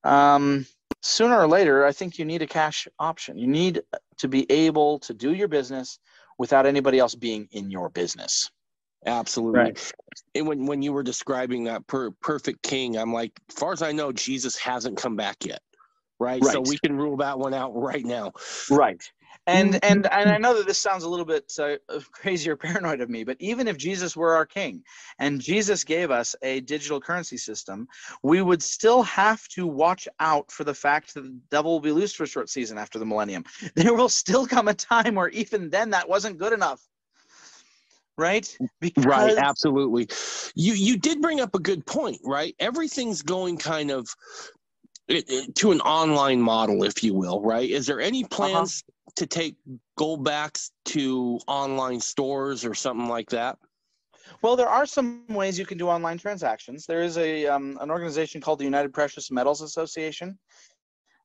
Sooner or later, I think you need a cash option. You need to be able to do your business without anybody else being in your business. Absolutely. Right. And when you were describing that perfect king, I'm like, as far as I know, Jesus hasn't come back yet. Right. So we can rule that one out right now. Right. And I know that this sounds a little bit crazy or paranoid of me, but even if Jesus were our king and Jesus gave us a digital currency system, we would still have to watch out for the fact that the devil will be loose for a short season after the millennium. There will still come a time where even then that wasn't good enough. Right? Right, absolutely. You did bring up a good point, right? Everything's going kind of to an online model, if you will, right? Is there any plans to take Goldbacks to online stores or something like that? Well, there are some ways you can do online transactions. There is an organization called the United Precious Metals Association,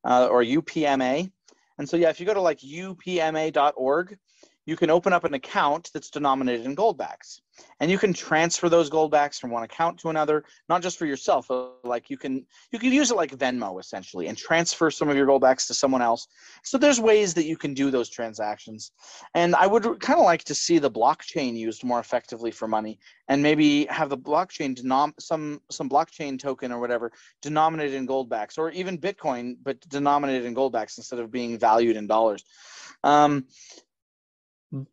or UPMA. And so, if you go to like upma.org, you can open up an account that's denominated in Goldbacks, and you can transfer those Goldbacks from one account to another, not just for yourself, but like you can use it like Venmo essentially and transfer some of your Goldbacks to someone else. So there's ways that you can do those transactions. And I would kind of like to see the blockchain used more effectively for money, and maybe have the blockchain some blockchain token or whatever denominated in Goldbacks, or even Bitcoin, but denominated in Goldbacks instead of being valued in dollars.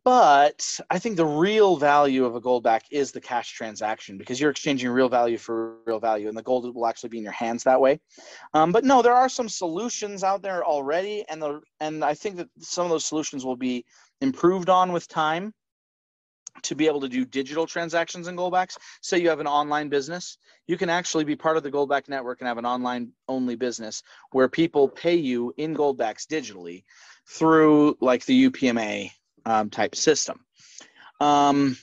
But I think the real value of a Goldback is the cash transaction, because you're exchanging real value for real value, and the gold will actually be in your hands that way. But no, there are some solutions out there already, and I think that some of those solutions will be improved on with time to be able to do digital transactions in Goldbacks. Say you have an online business, you can actually be part of the Goldback network and have an online-only business where people pay you in Goldbacks digitally through like the UPMA type system. But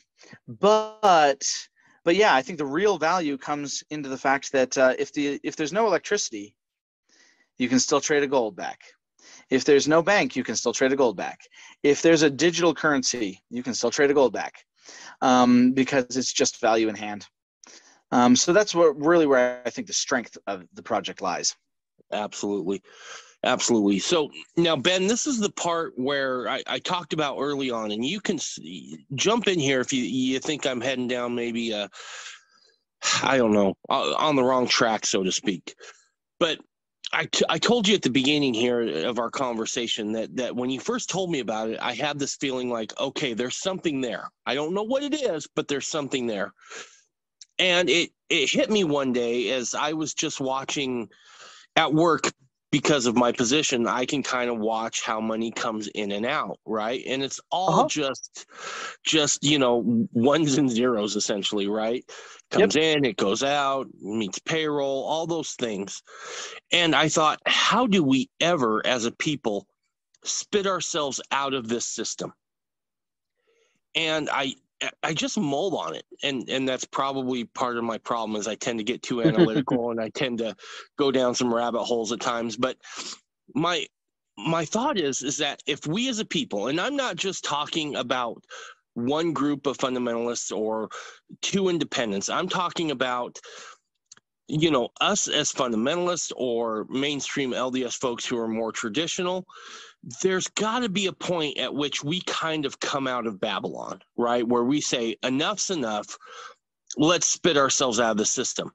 yeah, I think the real value comes into the fact that if there's no electricity, you can still trade a Goldback. If there's no bank, you can still trade a Goldback. If there's a digital currency, you can still trade a Goldback. because it's just value in hand. So that's where I think the strength of the project lies. Absolutely. Absolutely. So now, Ben, this is the part where I talked about early on, and you can jump in here if you think I'm heading down maybe, I don't know, on the wrong track, so to speak. But I told you at the beginning here of our conversation that when you first told me about it, I had this feeling like, okay, there's something there. I don't know what it is, but there's something there. And it hit me one day as I was just watching at work. Because of my position, I can kind of watch how money comes in and out, right? And it's all just ones and zeros essentially, right? Comes in, it goes out, meets payroll, all those things. And I thought, how do we ever, as a people, spit ourselves out of this system? And I just mulled on it, and that's probably part of my problem is I tend to get too analytical and I tend to go down some rabbit holes at times. But my thought is that if we as a people, and I'm not just talking about one group of fundamentalists or two independents, I'm talking about us as fundamentalists or mainstream LDS folks who are more traditional. There's got to be a point at which we kind of come out of Babylon, right? Where we say, enough's enough. Let's spit ourselves out of the system.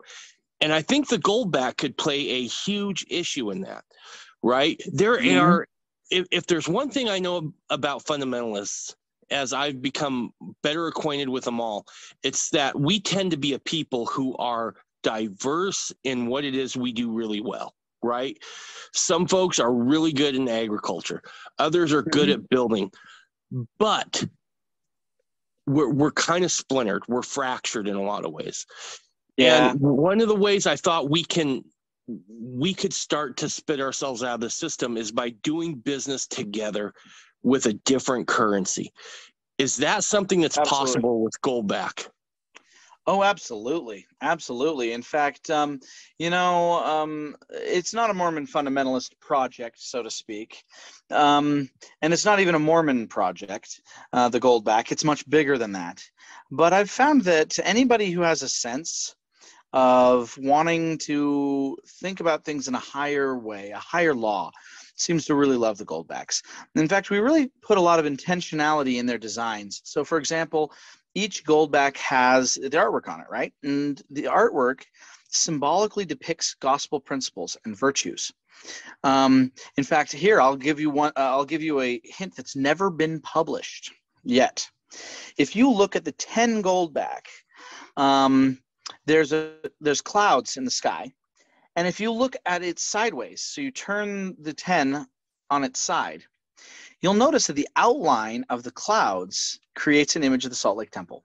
And I think the Goldback could play a huge issue in that, right? There are, if there's one thing I know about fundamentalists, as I've become better acquainted with them all, it's that we tend to be a people who are diverse in what it is we do really well. Right? Some folks are really good in agriculture. Others are good at building, but we're kind of splintered. We're fractured in a lot of ways. Yeah. And one of the ways I thought we could start to spit ourselves out of the system is by doing business together with a different currency. Is that something that's possible with Goldback? Oh, absolutely. Absolutely. In fact, it's not a Mormon fundamentalist project, so to speak. And it's not even a Mormon project, the Goldback. It's much bigger than that. But I've found that anybody who has a sense of wanting to think about things in a higher way, a higher law, seems to really love the Goldbacks. In fact, we really put a lot of intentionality in their designs. So, for example, each Goldback has the artwork on it, right? And the artwork symbolically depicts gospel principles and virtues. In fact, here I'll give you one. I'll give you a hint that's never been published yet. If you look at the 10 Goldback, there's clouds in the sky, and if you look at it sideways, so you turn the 10 on its side, you'll notice that the outline of the clouds creates an image of the Salt Lake Temple.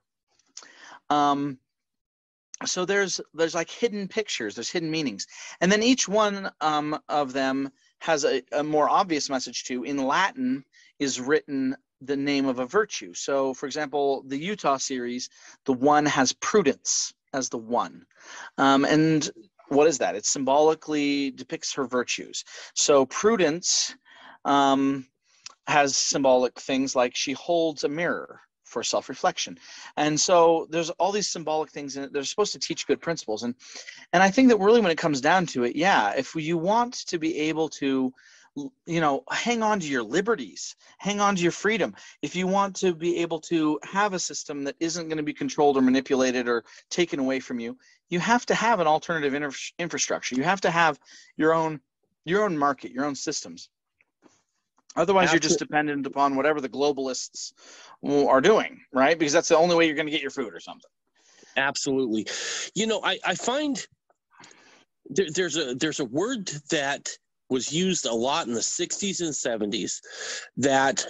So there's like hidden pictures, there's hidden meanings. And then each one of them has a more obvious message too. In Latin is written the name of a virtue. So for example, the Utah series, the one has prudence as the one. And what is that? It symbolically depicts her virtues. So prudence has symbolic things like she holds a mirror for self-reflection. And so there's all these symbolic things in it. They're supposed to teach good principles. And I think that really when it comes down to it, if you want to be able to, hang on to your liberties, hang on to your freedom, if you want to be able to have a system that isn't going to be controlled or manipulated or taken away from you, you have to have an alternative infrastructure. You have to have your own market, your own systems. Otherwise, you're just dependent upon whatever the globalists are doing, right? Because that's the only way you're going to get your food or something. Absolutely. I find there's a word that was used a lot in the 60s and 70s that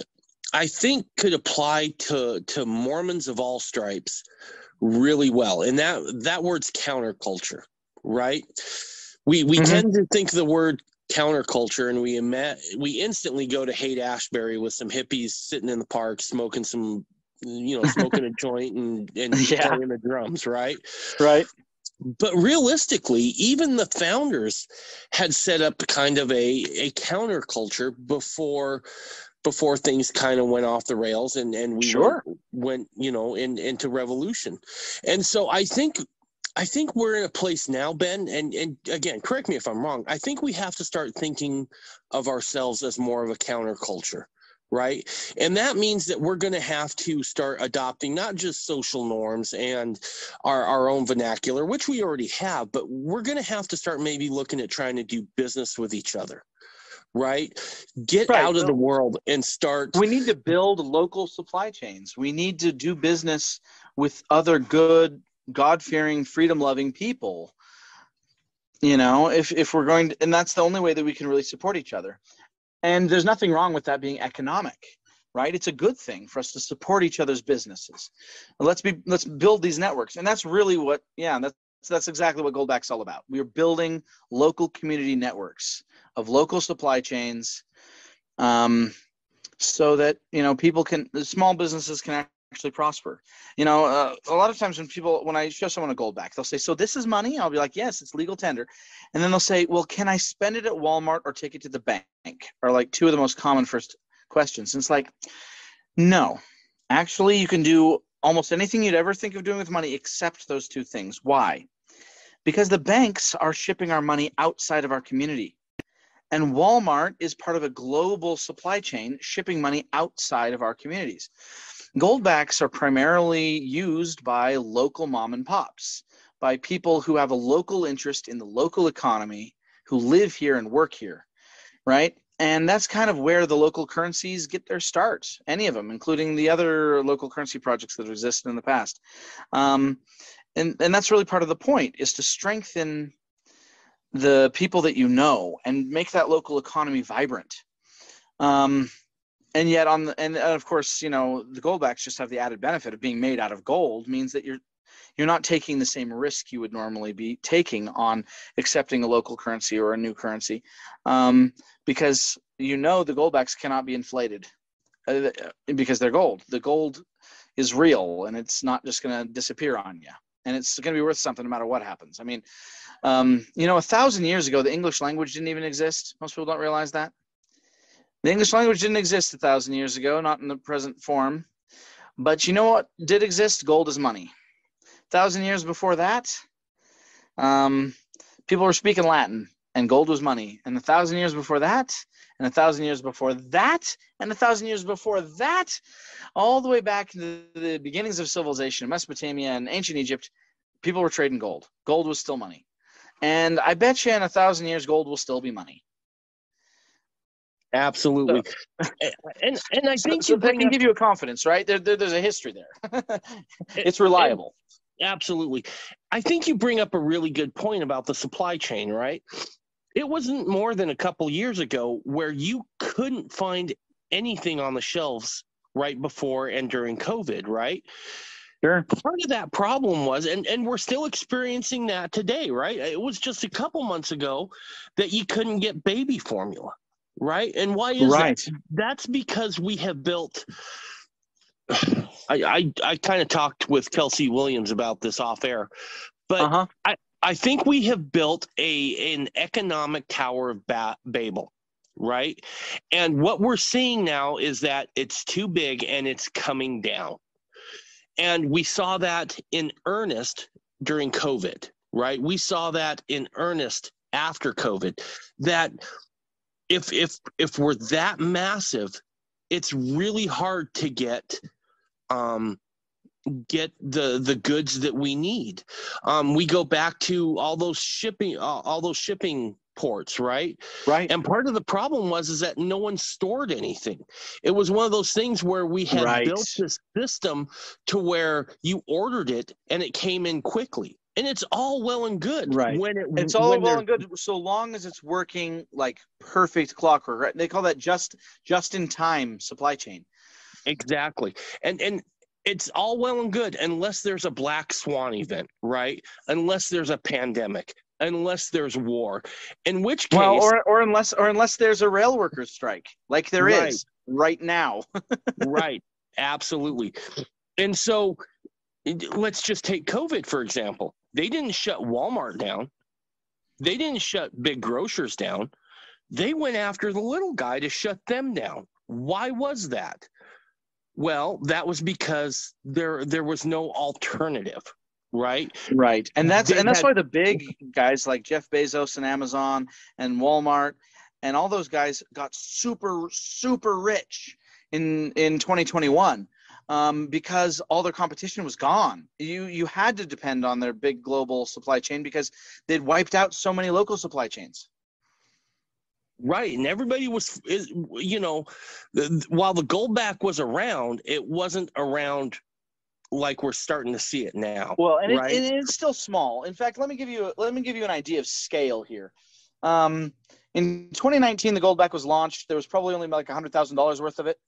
I think could apply to Mormons of all stripes really well. And that word's counterculture, right? We tend to think the word counterculture, and we instantly go to Haight-Ashbury with some hippies sitting in the park smoking some, smoking a joint and playing the drums, right? Right. But realistically, even the founders had set up kind of a counterculture before before things kind of went off the rails and we Sure. went into revolution. And so I think we're in a place now, Ben, and again, correct me if I'm wrong. I think we have to start thinking of ourselves as more of a counterculture, right? And that means that we're going to have to start adopting not just social norms and our own vernacular, which we already have, but we're going to have to start maybe looking at trying to do business with each other, right? Get out of the world and start. We need to build local supply chains. We need to do business with other good, God-fearing, freedom-loving people. If we're going to, and that's the only way that we can really support each other. And there's nothing wrong with that being economic, right? It's a good thing for us to support each other's businesses. Let's build these networks. And that's really what, that's exactly what Goldback's all about. We're building local community networks of local supply chains, so that, small businesses can actually prosper. A lot of times when I show someone a Goldback, they'll say, so this is money? I'll be like, yes, it's legal tender. And then they'll say, well, can I spend it at Walmart or take it to the bank? Are like two of the most common first questions. And it's like, no, actually you can do almost anything you'd ever think of doing with money except those two things. Why? Because the banks are shipping our money outside of our community. And Walmart is part of a global supply chain shipping money outside of our communities. Goldbacks are primarily used by local mom and pops, by people who have a local interest in the local economy, who live here and work here, right? And that's kind of where the local currencies get their start, any of them, including the other local currency projects that have existed in the past. And that's really part of the point, is to strengthen the people that you know and make that local economy vibrant. And yet and of course, the Goldbacks just have the added benefit of being made out of gold, means that you're not taking the same risk you would normally be taking on accepting a local currency or a new currency, because the Goldbacks cannot be inflated because they're gold. The gold is real, and it's not just going to disappear on you, and it's going to be worth something no matter what happens. I mean, 1,000 years ago, the English language didn't even exist. Most people don't realize that. The English language didn't exist 1,000 years ago, not in the present form. But you know what did exist? Gold is money. 1,000 years before that, people were speaking Latin, and gold was money. And 1,000 years before that, and 1,000 years before that, and 1,000 years before that, all the way back to the beginnings of civilization in Mesopotamia and ancient Egypt, people were trading gold. Gold was still money. And I bet you in 1,000 years, gold will still be money. Absolutely. And I think so that can give you a confidence, right? There's a history there. It's reliable. Absolutely. I think you bring up a really good point about the supply chain, right? It wasn't more than a couple years ago where you couldn't find anything on the shelves right before and during COVID, right? Sure. Part of that problem was, and we're still experiencing that today, right? It was just a couple months ago that you couldn't get baby formula. Right. And why is that? That's because we have built. I kind of talked with Kelsey Williams about this off air, but I think we have built an economic Tower of Babel. Right. And what we're seeing now is that it's too big and it's coming down. And we saw that in earnest during COVID. Right. We saw that in earnest after COVID, that if we're that massive, it's really hard to get the goods that we need. We go back to all those shipping ports, right? Right. And part of the problem is that no one stored anything. It was one of those things where we had built this system to where you ordered it and it came in quickly. And it's all well and good. Right. It's all well and good so long as it's working like perfect clockwork. Right? They call that just in time supply chain. Exactly. And it's all well and good unless there's a black swan event, right? Unless there's a pandemic, unless there's war. In which case, or unless there's a rail workers strike, like there is right now. Right. Absolutely. And so let's just take COVID, for example. They didn't shut Walmart down. They didn't shut big grocers down. They went after the little guy to shut them down, Why was that? Well, that was because there was no alternative, right? Right. And that's They why the big guys like Jeff Bezos and Amazon and Walmart and all those guys got super, super rich in 2021, because all their competition was gone. You had to depend on their big global supply chain because they'd wiped out so many local supply chains. Right, and everybody was, while the goldback was around, it wasn't around like we're starting to see it now. Well, and right? it's still small. In fact, let me give you an idea of scale here. In 2019, the goldback was launched. There was probably only like $100,000 worth of it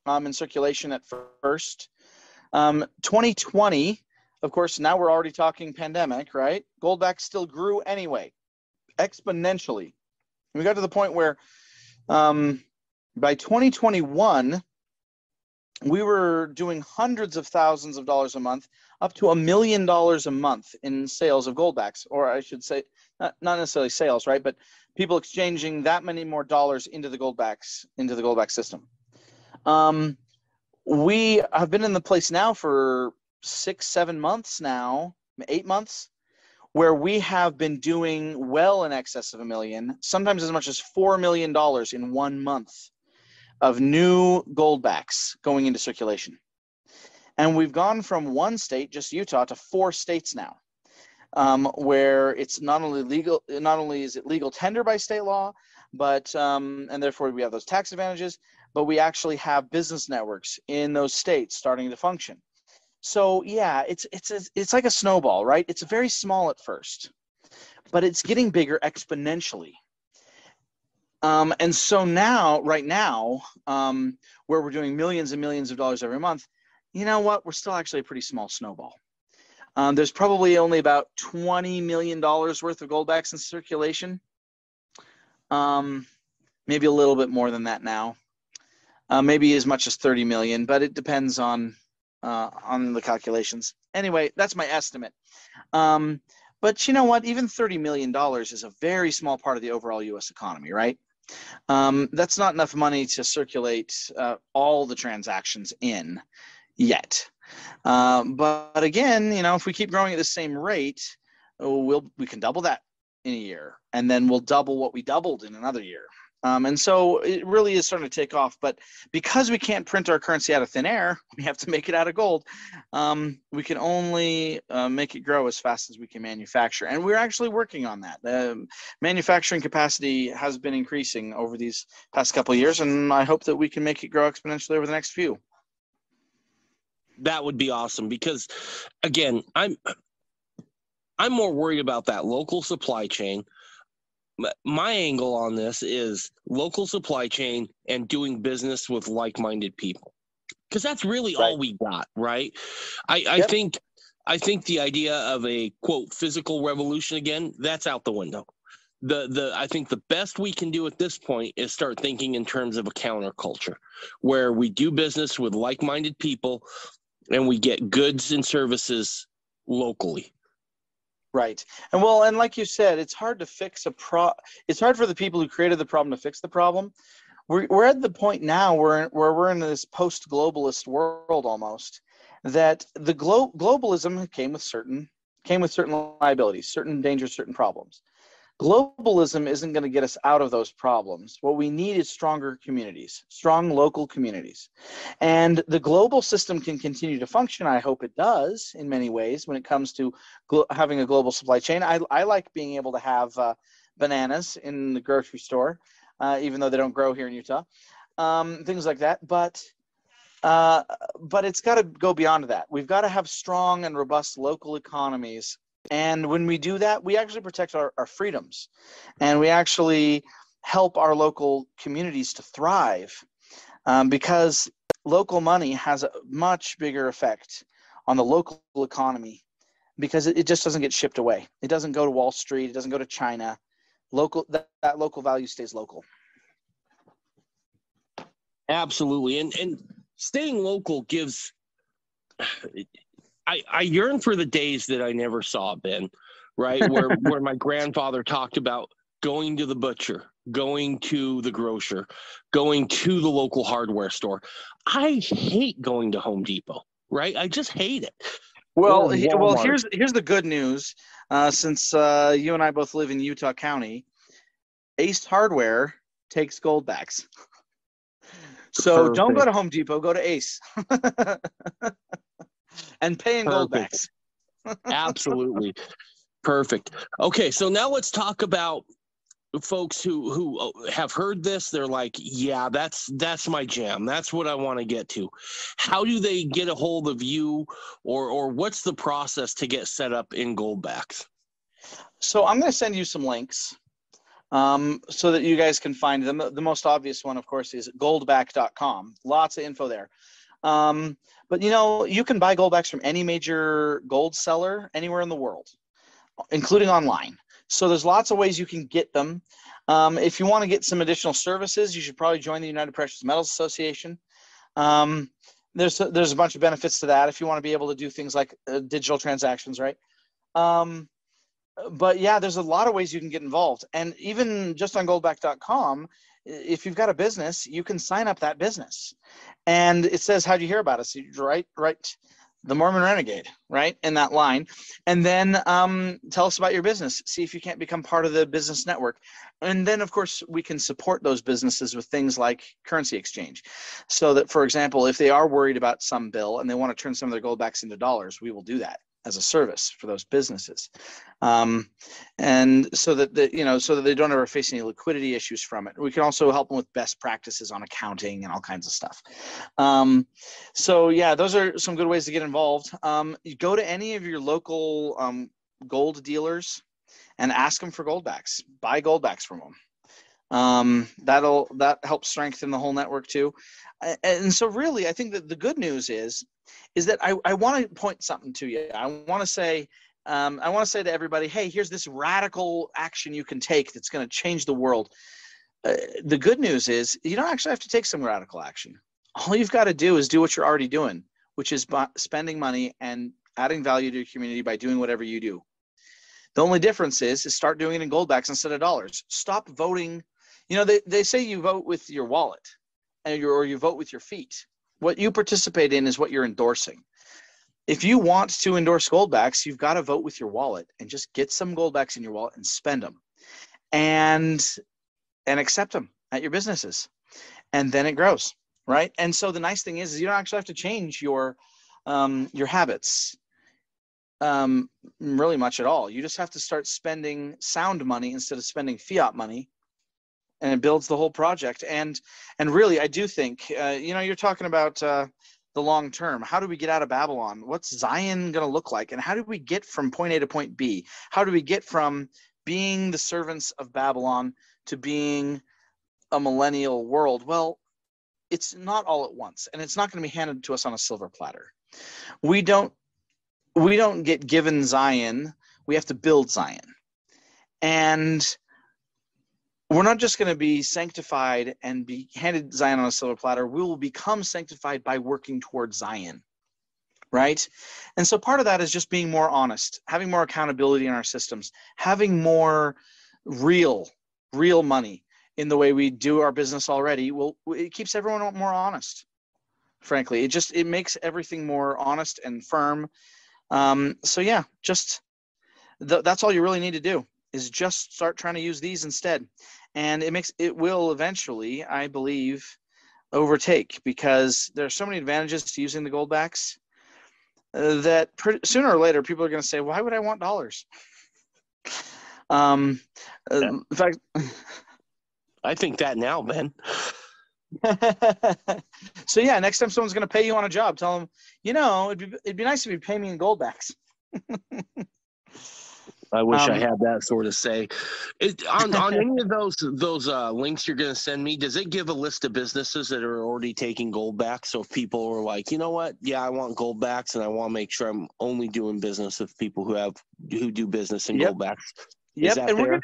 in circulation at first. 2020, of course, now we're already talking pandemic, right? Goldback still grew anyway, exponentially. And we got to the point where by 2021, we were doing hundreds of thousands of dollars a month, up to $1 million a month in sales of goldbacks, or I should say, not necessarily sales, right? But people exchanging that many more dollars into the goldback system. We have been in the place now for 6-7 months now, 8 months, where we have been doing well in excess of $1 million, sometimes as much as $4 million in 1 month of new goldbacks going into circulation. And we've gone from one state, just Utah, to 4 states now, where it's not only is it legal tender by state law, but and therefore we have those tax advantages, but we actually have business networks in those states starting to function. So yeah, it's like a snowball, right? It's very small at first, but it's getting bigger exponentially. And so right now, where we're doing millions and millions of dollars every month, you know what? We're still actually a pretty small snowball. There's probably only about $20 million worth of goldbacks in circulation. Maybe a little bit more than that now. Maybe as much as 30 million, but it depends on the calculations. Anyway, that's my estimate. But you know what? Even $30 million is a very small part of the overall U.S. economy, right? That's not enough money to circulate all the transactions in yet. But again, if we keep growing at the same rate, we can double that in a year, and then we'll double what we doubled in another year. And so it really is starting to take off. But because we can't print our currency out of thin air, we have to make it out of gold. We can only make it grow as fast as we can manufacture. And we're actually working on that. Manufacturing capacity has been increasing over these past couple of years, and I hope that we can make it grow exponentially over the next few. That would be awesome because, again, I'm more worried about that local supply chain. My angle on this is local supply chain and doing business with like-minded people, because that's really all we got, right? I think the idea of a quote physical revolution again, that's out the window. I think the best we can do at this point is start thinking in terms of a counterculture where we do business with like-minded people and we get goods and services locally. Right. And like you said, it's hard to fix it's hard for the people who created the problem to fix the problem. We're at the point now where we're in this post-globalist world almost, that the globalism came with certain liabilities, certain dangers, certain problems. Globalism isn't going to get us out of those problems. What we need is stronger communities, strong local communities. And the global system can continue to function. I hope it does in many ways when it comes to having a global supply chain. I like being able to have bananas in the grocery store, even though they don't grow here in Utah, things like that. But it's got to go beyond that. We've got to have strong and robust local economies. And when we do that, we actually protect our freedoms, and we actually help our local communities to thrive, because local money has a much bigger effect on the local economy because it just doesn't get shipped away. It doesn't go to Wall Street. It doesn't go to China. That local value stays local. Absolutely. And staying local gives... I yearn for the days that I never saw, Ben, right? Where my grandfather talked about going to the butcher going to the grocer, going to the local hardware store. I hate going to Home Depot, right? I just hate it. Well, Or Walmart. here's the good news. Since you and I both live in Utah County, Ace Hardware takes goldbacks. So don't go to Home Depot, go to Ace. And pay in goldbacks. Absolutely. Perfect. Okay, so now let's talk about folks who have heard this. They're like, yeah, that's my jam. That's what I want to get to. How do they get a hold of you, or what's the process to get set up in goldbacks? So I'm going to send you some links so that you guys can find them. The most obvious one, of course, is goldback.com. Lots of info there. But, you can buy goldbacks from any major gold seller anywhere in the world, including online. So there's lots of ways you can get them. If you want to get some additional services, you should probably join the United Precious Metals Association. There's a bunch of benefits to that if you want to be able to do things like digital transactions, right? But yeah, there's a lot of ways you can get involved. And even just on goldback.com, if you've got a business, you can sign up that business. And it says, how'd you hear about us? You write the Mormon Renegade, right, in that line. And then tell us about your business. See if you can't become part of the business network. And then, of course, we can support those businesses with things like currency exchange. So that, for example, if they are worried about some bill and they want to turn some of their goldbacks into dollars, we will do that as a service for those businesses. And so that they don't ever face any liquidity issues from it. We can also help them with best practices on accounting and all kinds of stuff. So yeah, those are some good ways to get involved. You go to any of your local gold dealers and ask them for goldbacks. Buy goldbacks from them. That helps strengthen the whole network too. And so really, I think that the good news is that I want to point something to you. I want to say to everybody, hey, here's this radical action you can take that's going to change the world. The good news is you don't actually have to take some radical action. All you've got to do is do what you're already doing, which is spending money and adding value to your community by doing whatever you do. The only difference is start doing it in goldbacks instead of dollars. Stop voting. They say you vote with your wallet or you vote with your feet. What you participate in is what you're endorsing. If you want to endorse goldbacks, you've got to vote with your wallet and just get some goldbacks in your wallet and spend them and accept them at your businesses. And then it grows, right? And so the nice thing is you don't actually have to change your habits really much at all. You just have to start spending sound money instead of spending fiat money. And it builds the whole project. And really, I do think, you're talking about the long term. How do we get out of Babylon? What's Zion going to look like? And how do we get from point A to point B? How do we get from being the servants of Babylon to being a millennial world? Well, it's not all at once, and it's not going to be handed to us on a silver platter. We don't get given Zion. We have to build Zion. And we're not just going to be sanctified and be handed Zion on a silver platter. We will become sanctified by working towards Zion, right? And so part of that is just being more honest, having more accountability in our systems, having more real money in the way we do our business already. Well, it keeps everyone more honest, frankly. It makes everything more honest and firm. So yeah, that's all you really need to do. Is just start trying to use these instead. And it will eventually, I believe, overtake, because there are so many advantages to using the goldbacks that sooner or later people are going to say, why would I want dollars? In fact, I think that now, Ben. So yeah, next time someone's going to pay you on a job, tell them, it'd be nice if you pay me in goldbacks. I wish I had that sort of say. On any of those links you're going to send me, does it give a list of businesses that are already taking goldbacks? So if people are like, you know what? Yeah, I want goldbacks, and I want to make sure I'm only doing business with people who do business in goldbacks. Yep, and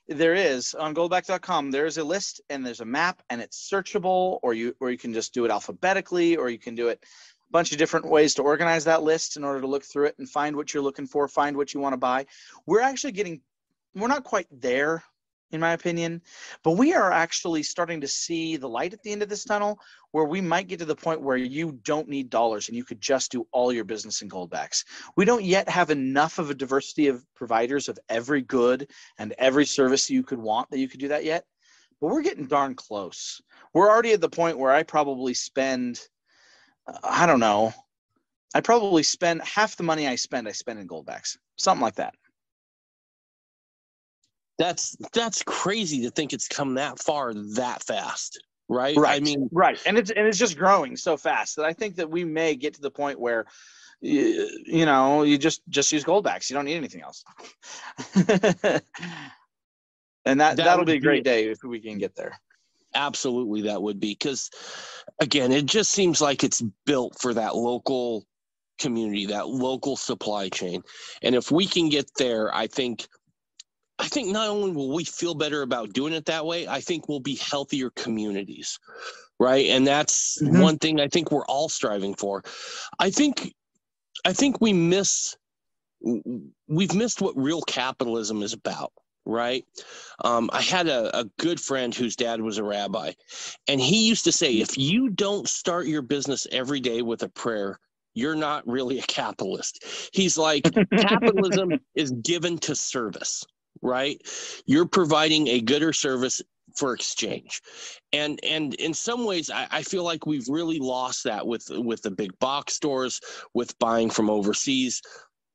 there is on goldback.com. There is a list and there's a map, and it's searchable, or you can just do it alphabetically, or you can do it bunch of different ways to organize that list in order to look through it and find what you're looking for, find what you want to buy. We're not quite there in my opinion. But we are actually starting to see the light at the end of this tunnel, where we might get to the point where you don't need dollars and you could just do all your business in goldbacks. We don't yet have enough of a diversity of providers of every good and every service you could want that you could do that yet. But we're getting darn close. We're already at the point where I probably spend, I don't know, I probably spend half the money I spend in goldbacks, something like that. That's crazy to think it's come that far that fast, right? Right. I mean, right, and it's just growing so fast that I think that we may get to the point where you know, you just use goldbacks. You don't need anything else. And that'll be a great day if we can get there. Absolutely, that would be, because again, it just seems like it's built for that local community, that local supply chain, and if we can get there, I think not only will we feel better about doing it that way, I think we'll be healthier communities, right? And that's one thing I think we're all striving for. I think we've missed what real capitalism is about, right? I had a good friend whose dad was a rabbi, and he used to say, if you don't start your business every day with a prayer, you're not really a capitalist. He's like, capitalism is given to service, right? You're providing a good or service for exchange. And in some ways, I feel like we've really lost that with the big box stores, with buying from overseas.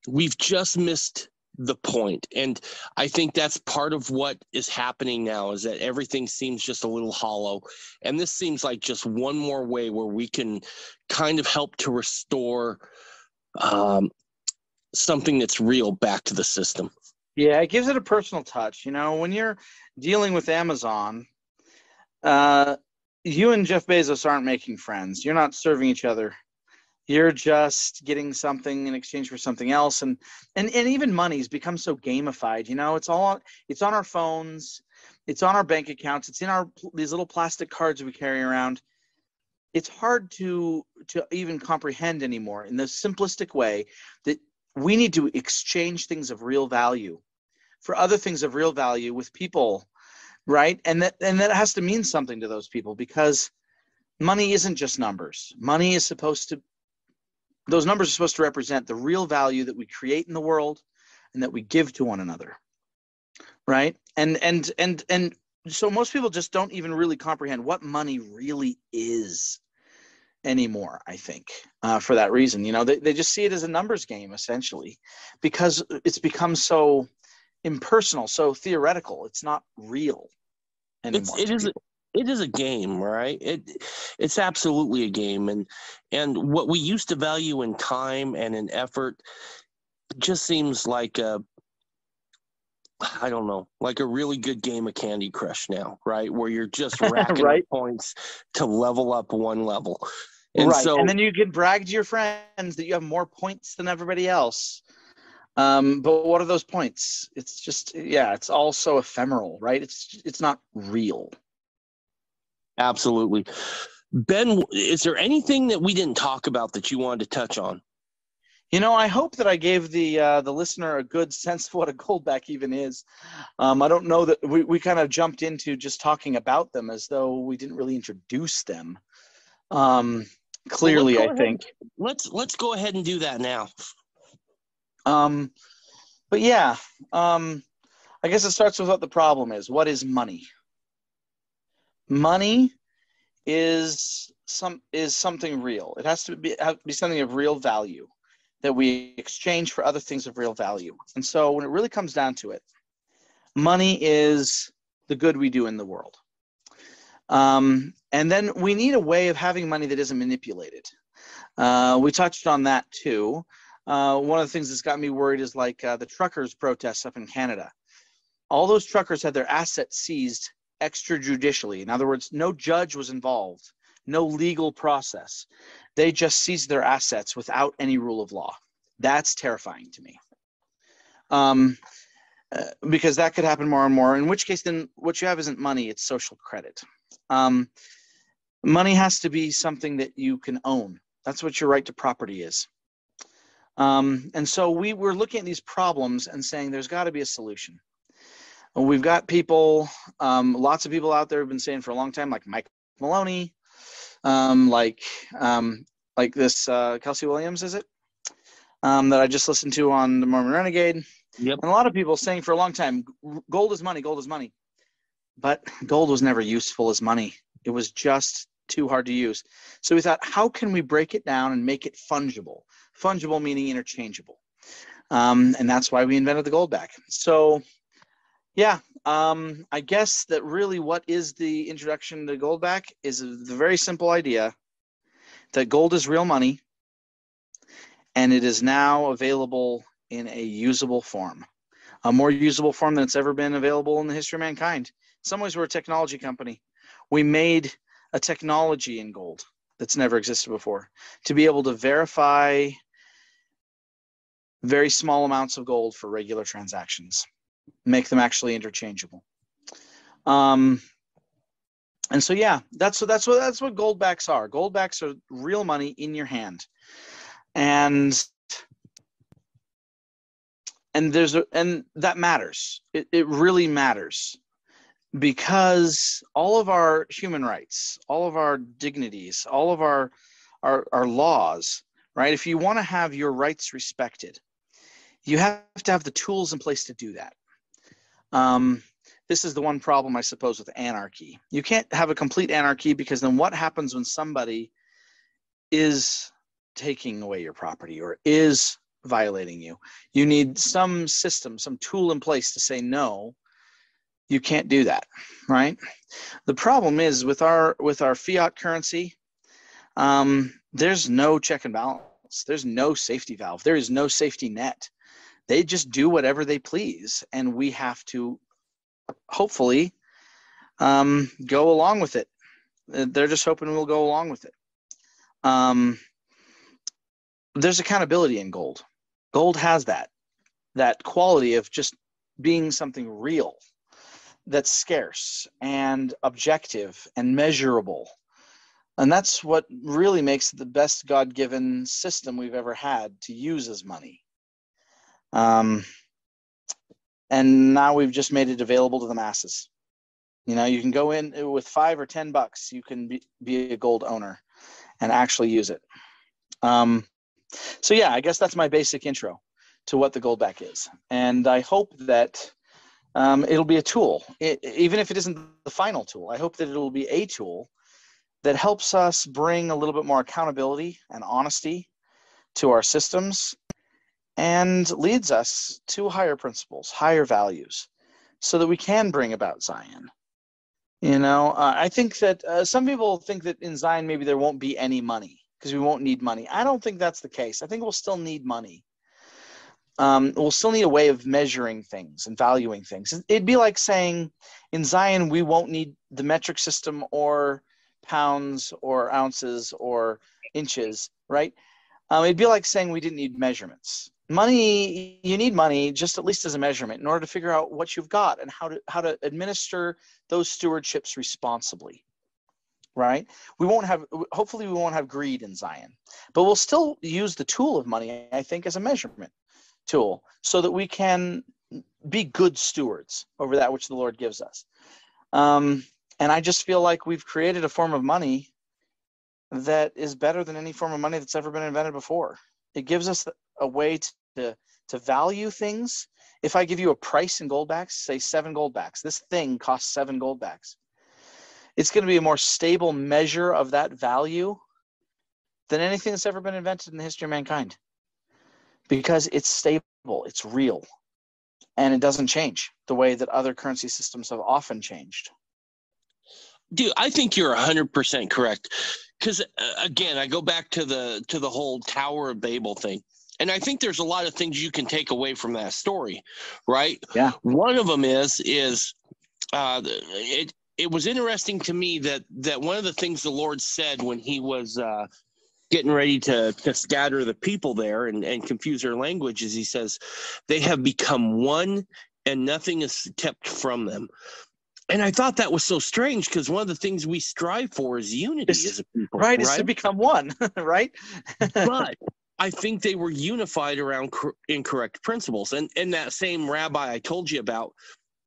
We've just missed the point. And I think that's part of what is happening now, is that everything seems just a little hollow. And this seems like just one more way where we can kind of help to restore something that's real back to the system. Yeah, it gives it a personal touch. You know, when you're dealing with Amazon, you and Jeff Bezos aren't making friends. You're not serving each other. You're just getting something in exchange for something else. And even money's become so gamified. You know, it's on our phones. It's on our bank accounts. It's in these little plastic cards we carry around. It's hard to even comprehend anymore in the simplistic way that we need to exchange things of real value for other things of real value with people, right? And that has to mean something to those people, because money isn't just numbers. Those numbers are supposed to represent the real value that we create in the world and that we give to one another, right? And so most people just don't even really comprehend what money really is anymore, I think, for that reason. You know, they just see it as a numbers game, essentially, because it's become so impersonal, so theoretical. It's not real anymore. It is a game, right? It's absolutely a game, and what we used to value in time and in effort just seems like I don't know, like a really good game of Candy Crush now, right? Where you're just racking right. up points to level up one level. And right. So, and then you can brag to your friends that you have more points than everybody else. But what are those points? It's just, it's all so ephemeral, right? It's not real. Absolutely. Ben, is there anything that we didn't talk about that you wanted to touch on? You know, I hope that I gave the listener a good sense of what a goldback even is. I don't know that we kind of jumped into just talking about them as though we didn't really introduce them. Clearly, I think. Let's go ahead and do that now. But yeah, I guess it starts with what the problem is. What is money? Money is something real. It has to be something of real value that we exchange for other things of real value. And so when it really comes down to it, money is the good we do in the world. And then we need a way of having money that isn't manipulated. We touched on that too. One of the things that's got me worried is like the truckers' protests up in Canada. All those truckers had their assets seized extrajudicially. In other words, no judge was involved, no legal process. They just seized their assets without any rule of law. That's terrifying to me. Because that could happen more and more, in which case then what you have isn't money, it's social credit. Money has to be something that you can own. That's what your right to property is. And so we were looking at these problems and saying there's got to be a solution. We've got people, lots of people out there have been saying for a long time, like Mike Maloney, like this Kelsey Williams, is it? That I just listened to on the Mormon Renegade. Yep. And a lot of people saying for a long time, gold is money, gold is money. But gold was never useful as money. It was just too hard to use. So we thought, how can we break it down and make it fungible? Fungible meaning interchangeable. And that's why we invented the gold back. So yeah, I guess that really what is the introduction to gold back is the very simple idea that gold is real money, and it is now available in a usable form, a more usable form than it's ever been available in the history of mankind. In some ways, we're a technology company. We made a technology in gold that's never existed before to be able to verify very small amounts of gold for regular transactions, make them actually interchangeable. And so, yeah, that's what gold backs are. Gold backs are real money in your hand. And that matters. It really matters, because all of our human rights, all of our dignities, all of our laws, right? If you want to have your rights respected, you have to have the tools in place to do that. This is the one problem, I suppose, with anarchy. You can't have a complete anarchy, because then what happens when somebody is taking away your property or is violating you? You need some system, some tool in place to say, no, you can't do that, right? The problem is with our fiat currency, there's no check and balance. There's no safety valve. There is no safety net. They just do whatever they please, and we have to hopefully go along with it. They're just hoping we'll go along with it. There's accountability in gold. Gold has that quality of just being something real, that's scarce and objective and measurable. And that's what really makes it the best God-given system we've ever had to use as money. And now we've just made it available to the masses. You can go in with $5 or $10. You can be a gold owner and actually use it. So yeah, I guess that's my basic intro to what the gold back is. And I hope that it'll be a tool, even if it isn't the final tool. I hope that it'll be a tool that helps us bring a little bit more accountability and honesty to our systems, and leads us to higher principles, higher values, so that we can bring about Zion. I think that some people think that in Zion maybe there won't be any money because we won't need money. I don't think that's the case. I think we'll still need money. We'll still need a way of measuring things and valuing things. It'd be like saying in Zion we won't need the metric system or pounds or ounces or inches, right? It'd be like saying we didn't need measurements. Money, you need money just at least as a measurement in order to figure out what you've got and how to administer those stewardships responsibly, right? Hopefully we won't have greed in Zion, but we'll still use the tool of money, I think, as a measurement tool so that we can be good stewards over that which the Lord gives us. And I just feel like we've created a form of money that is better than any form of money that's ever been invented before. It gives us a way to value things. If I give you a price in goldbacks, say 7 goldbacks, this thing costs 7 goldbacks. It's going to be a more stable measure of that value than anything that's ever been invented in the history of mankind, because it's stable, it's real, and it doesn't change the way that other currency systems have often changed. Dude, I think you're 100% correct. Because again, I go back to the whole Tower of Babel thing, and I think there's a lot of things you can take away from that story, right? Yeah. One of them is it was interesting to me that one of the things the Lord said when He was getting ready to scatter the people there and confuse their language is He says, "They have become one, and nothing is kept from them." And I thought that was so strange, because one of the things we strive for is unity as a people. Right, is to become one, right? But I think they were unified around incorrect principles. And that same rabbi I told you about,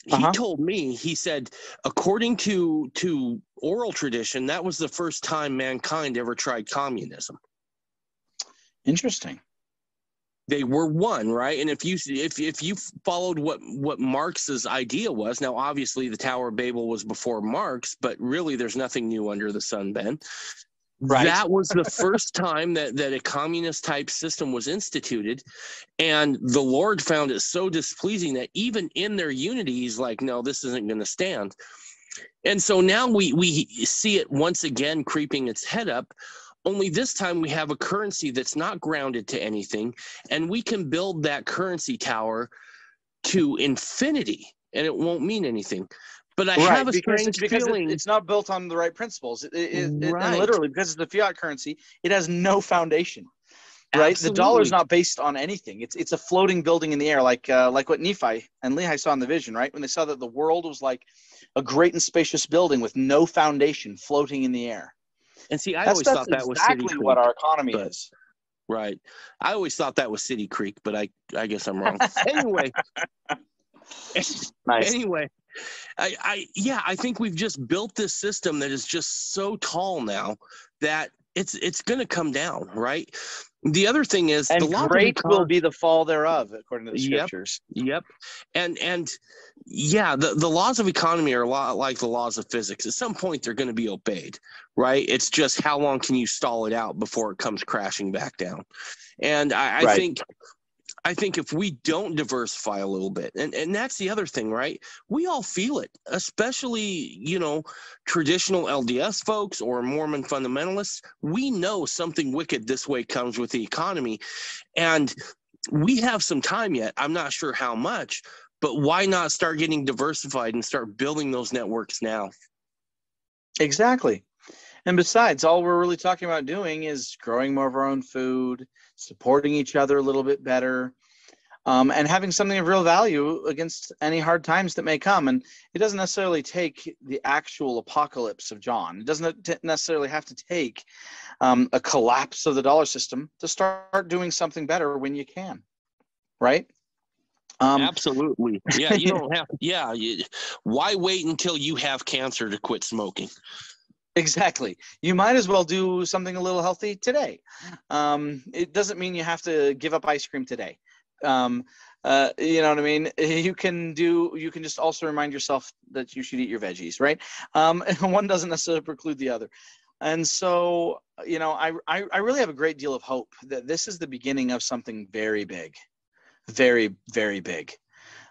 he told me, he said, according to oral tradition, that was the first time mankind ever tried communism. Interesting. They were one, right? And if you followed what Marx's idea was, now obviously the Tower of Babel was before Marx, but really there's nothing new under the sun, Ben. Right. That was the first time that a communist type system was instituted, and the Lord found it so displeasing that even in their unity, he's like, no, this isn't going to stand. And so now we see it once again creeping its head up, only this time we have a currency that's not grounded to anything, and we can build that currency tower to infinity, and it won't mean anything. But I have a strange feeling. It's not built on the right principles. And literally, because it's the fiat currency, it has no foundation. Right? Absolutely. The dollar is not based on anything. It's a floating building in the air, like what Nephi and Lehi saw in the vision, right? When they saw that the world was like a great and spacious building with no foundation floating in the air. And see, I always thought that was City Creek. What our economy is. Right. I always thought that was City Creek, but I guess I'm wrong. Anyway. Nice. Anyway. I think we've just built this system that is just so tall now that it's going to come down, right? The other thing is, and the laws great will be the fall thereof, according to the scriptures. Yep. And yeah, the laws of economy are a lot like the laws of physics. At some point, they're going to be obeyed, right? It's just how long can you stall it out before it comes crashing back down? And I think if we don't diversify a little bit, and that's the other thing, right? We all feel it, especially, traditional LDS folks or Mormon fundamentalists. We know something wicked this way comes with the economy, and we have some time yet. I'm not sure how much, but why not start getting diversified and start building those networks now? Exactly. And besides, all we're really talking about doing is growing more of our own food, supporting each other a little bit better, and having something of real value against any hard times that may come. And it doesn't necessarily take the actual apocalypse of John. It doesn't necessarily have to take a collapse of the dollar system to start doing something better when you can, right? Absolutely. Yeah, you don't have. Yeah, why wait until you have cancer to quit smoking? Exactly. You might as well do something a little healthy today. It doesn't mean you have to give up ice cream today. You know what I mean? You can just also remind yourself that you should eat your veggies, right? One doesn't necessarily preclude the other. And so, I really have a great deal of hope that this is the beginning of something very big, very, very big,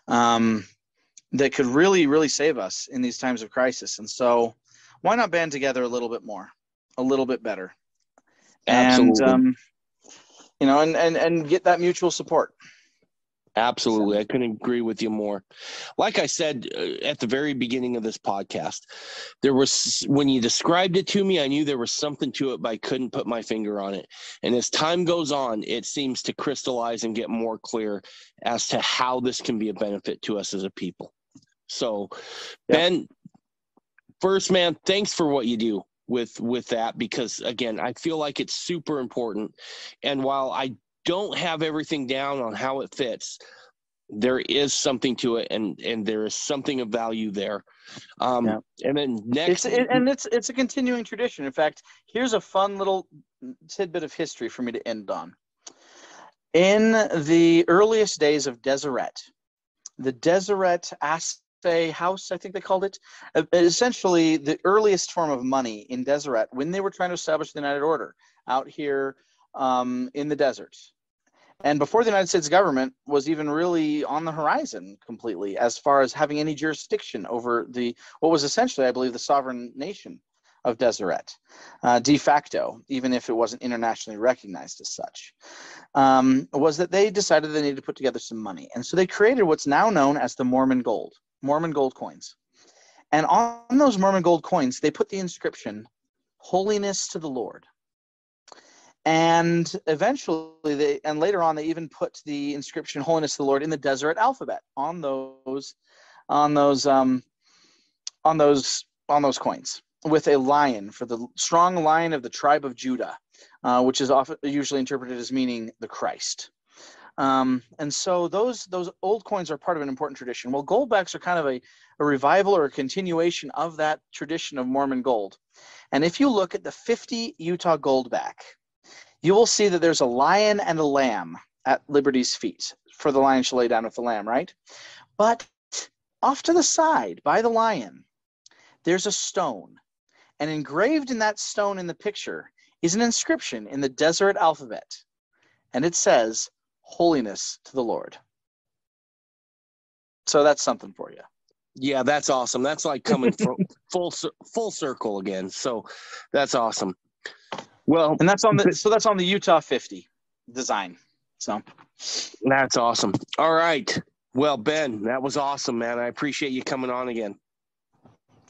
that could really, really save us in these times of crisis. And so, why not band together a little bit more, a little bit better? Absolutely. And, and get that mutual support. Absolutely. I couldn't agree with you more. Like I said at the very beginning of this podcast, when you described it to me, I knew there was something to it, but I couldn't put my finger on it. And as time goes on, it seems to crystallize and get more clear as to how this can be a benefit to us as a people. So, Ben, first, man, thanks for what you do with that, because, again, I feel like it's super important. And while I don't have everything down on how it fits, there is something to it, and there is something of value there. And then next, it's a continuing tradition. In fact, here's a fun little tidbit of history for me to end on. In the earliest days of Deseret, the Deseret Assay House, I think they called it, essentially the earliest form of money in Deseret, when they were trying to establish the United Order out here in the desert. And before the United States government was even really on the horizon completely, as far as having any jurisdiction over what was essentially, I believe, the sovereign nation of Deseret, de facto, even if it wasn't internationally recognized as such, was that they decided they needed to put together some money. And so they created what's now known as the Mormon gold coins. And on those Mormon gold coins, they put the inscription, "Holiness to the Lord." And eventually, later on, they even put the inscription "Holiness to the Lord" in the Deseret alphabet on those coins, with a lion, for the strong lion of the tribe of Judah, which is usually interpreted as meaning the Christ. And so those old coins are part of an important tradition. Well, goldbacks are kind of a revival or a continuation of that tradition of Mormon gold. And if you look at the 50 Utah goldback, you will see that there's a lion and a lamb at Liberty's feet, for the lion shall lay down with the lamb, right? But off to the side by the lion, there's a stone. And engraved in that stone in the picture is an inscription in the Deseret alphabet. And it says, "Holiness to the Lord." So that's something for you. Yeah, that's awesome. That's like coming full circle again. So that's awesome. Well, and that's on the Utah 50 design. So that's awesome. All right. Well, Ben, that was awesome, man. I appreciate you coming on again.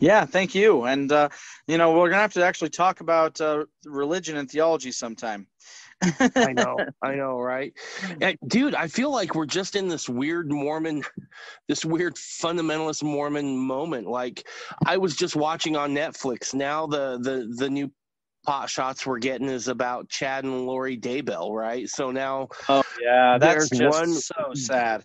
Yeah, thank you. And we're gonna have to actually talk about religion and theology sometime. I know, right? Dude, I feel like we're just in this weird fundamentalist Mormon moment. Like, I was just watching on Netflix. Now the new pot shots we're getting is about Chad and Lori Daybell, right? So now, oh yeah, that's just one, so sad.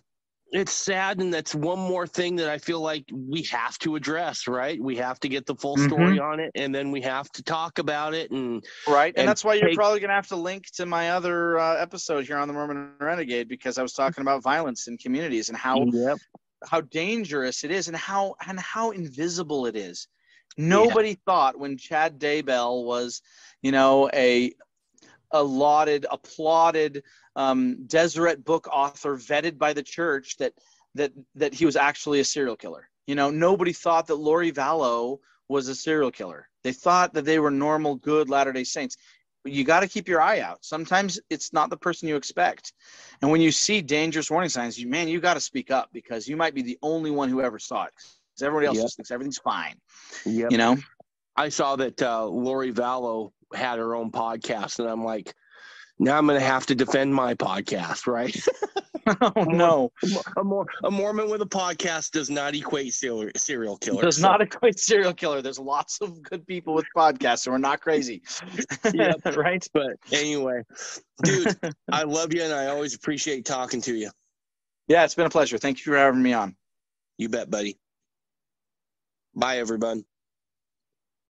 It's sad, and that's one more thing that I feel like we have to address, right? We have to get the full story on it, and then we have to talk about it. And that's why you're probably going to have to link to my other episode here on the Mormon Renegade, because I was talking about violence in communities and how dangerous it is, and how invisible it is. Nobody thought when Chad Daybell was, a lauded, applauded Deseret book author, vetted by the church, that he was actually a serial killer. Nobody thought that Lori Vallow was a serial killer. They thought that they were normal, good Latter-day Saints. But you got to keep your eye out. Sometimes it's not the person you expect. And when you see dangerous warning signs, you got to speak up, because you might be the only one who ever saw it. Because everybody else just thinks everything's fine. Yep. I saw that Lori Vallow had her own podcast, and I'm like, now I'm going to have to defend my podcast, right? Oh, no. A Mormon with a podcast does not equate serial killer. Does not equate serial killer. There's lots of good people with podcasts, and we're not crazy. Yep. Right? But anyway, dude, I love you, and I always appreciate talking to you. Yeah, it's been a pleasure. Thank you for having me on. You bet, buddy. Bye, everyone.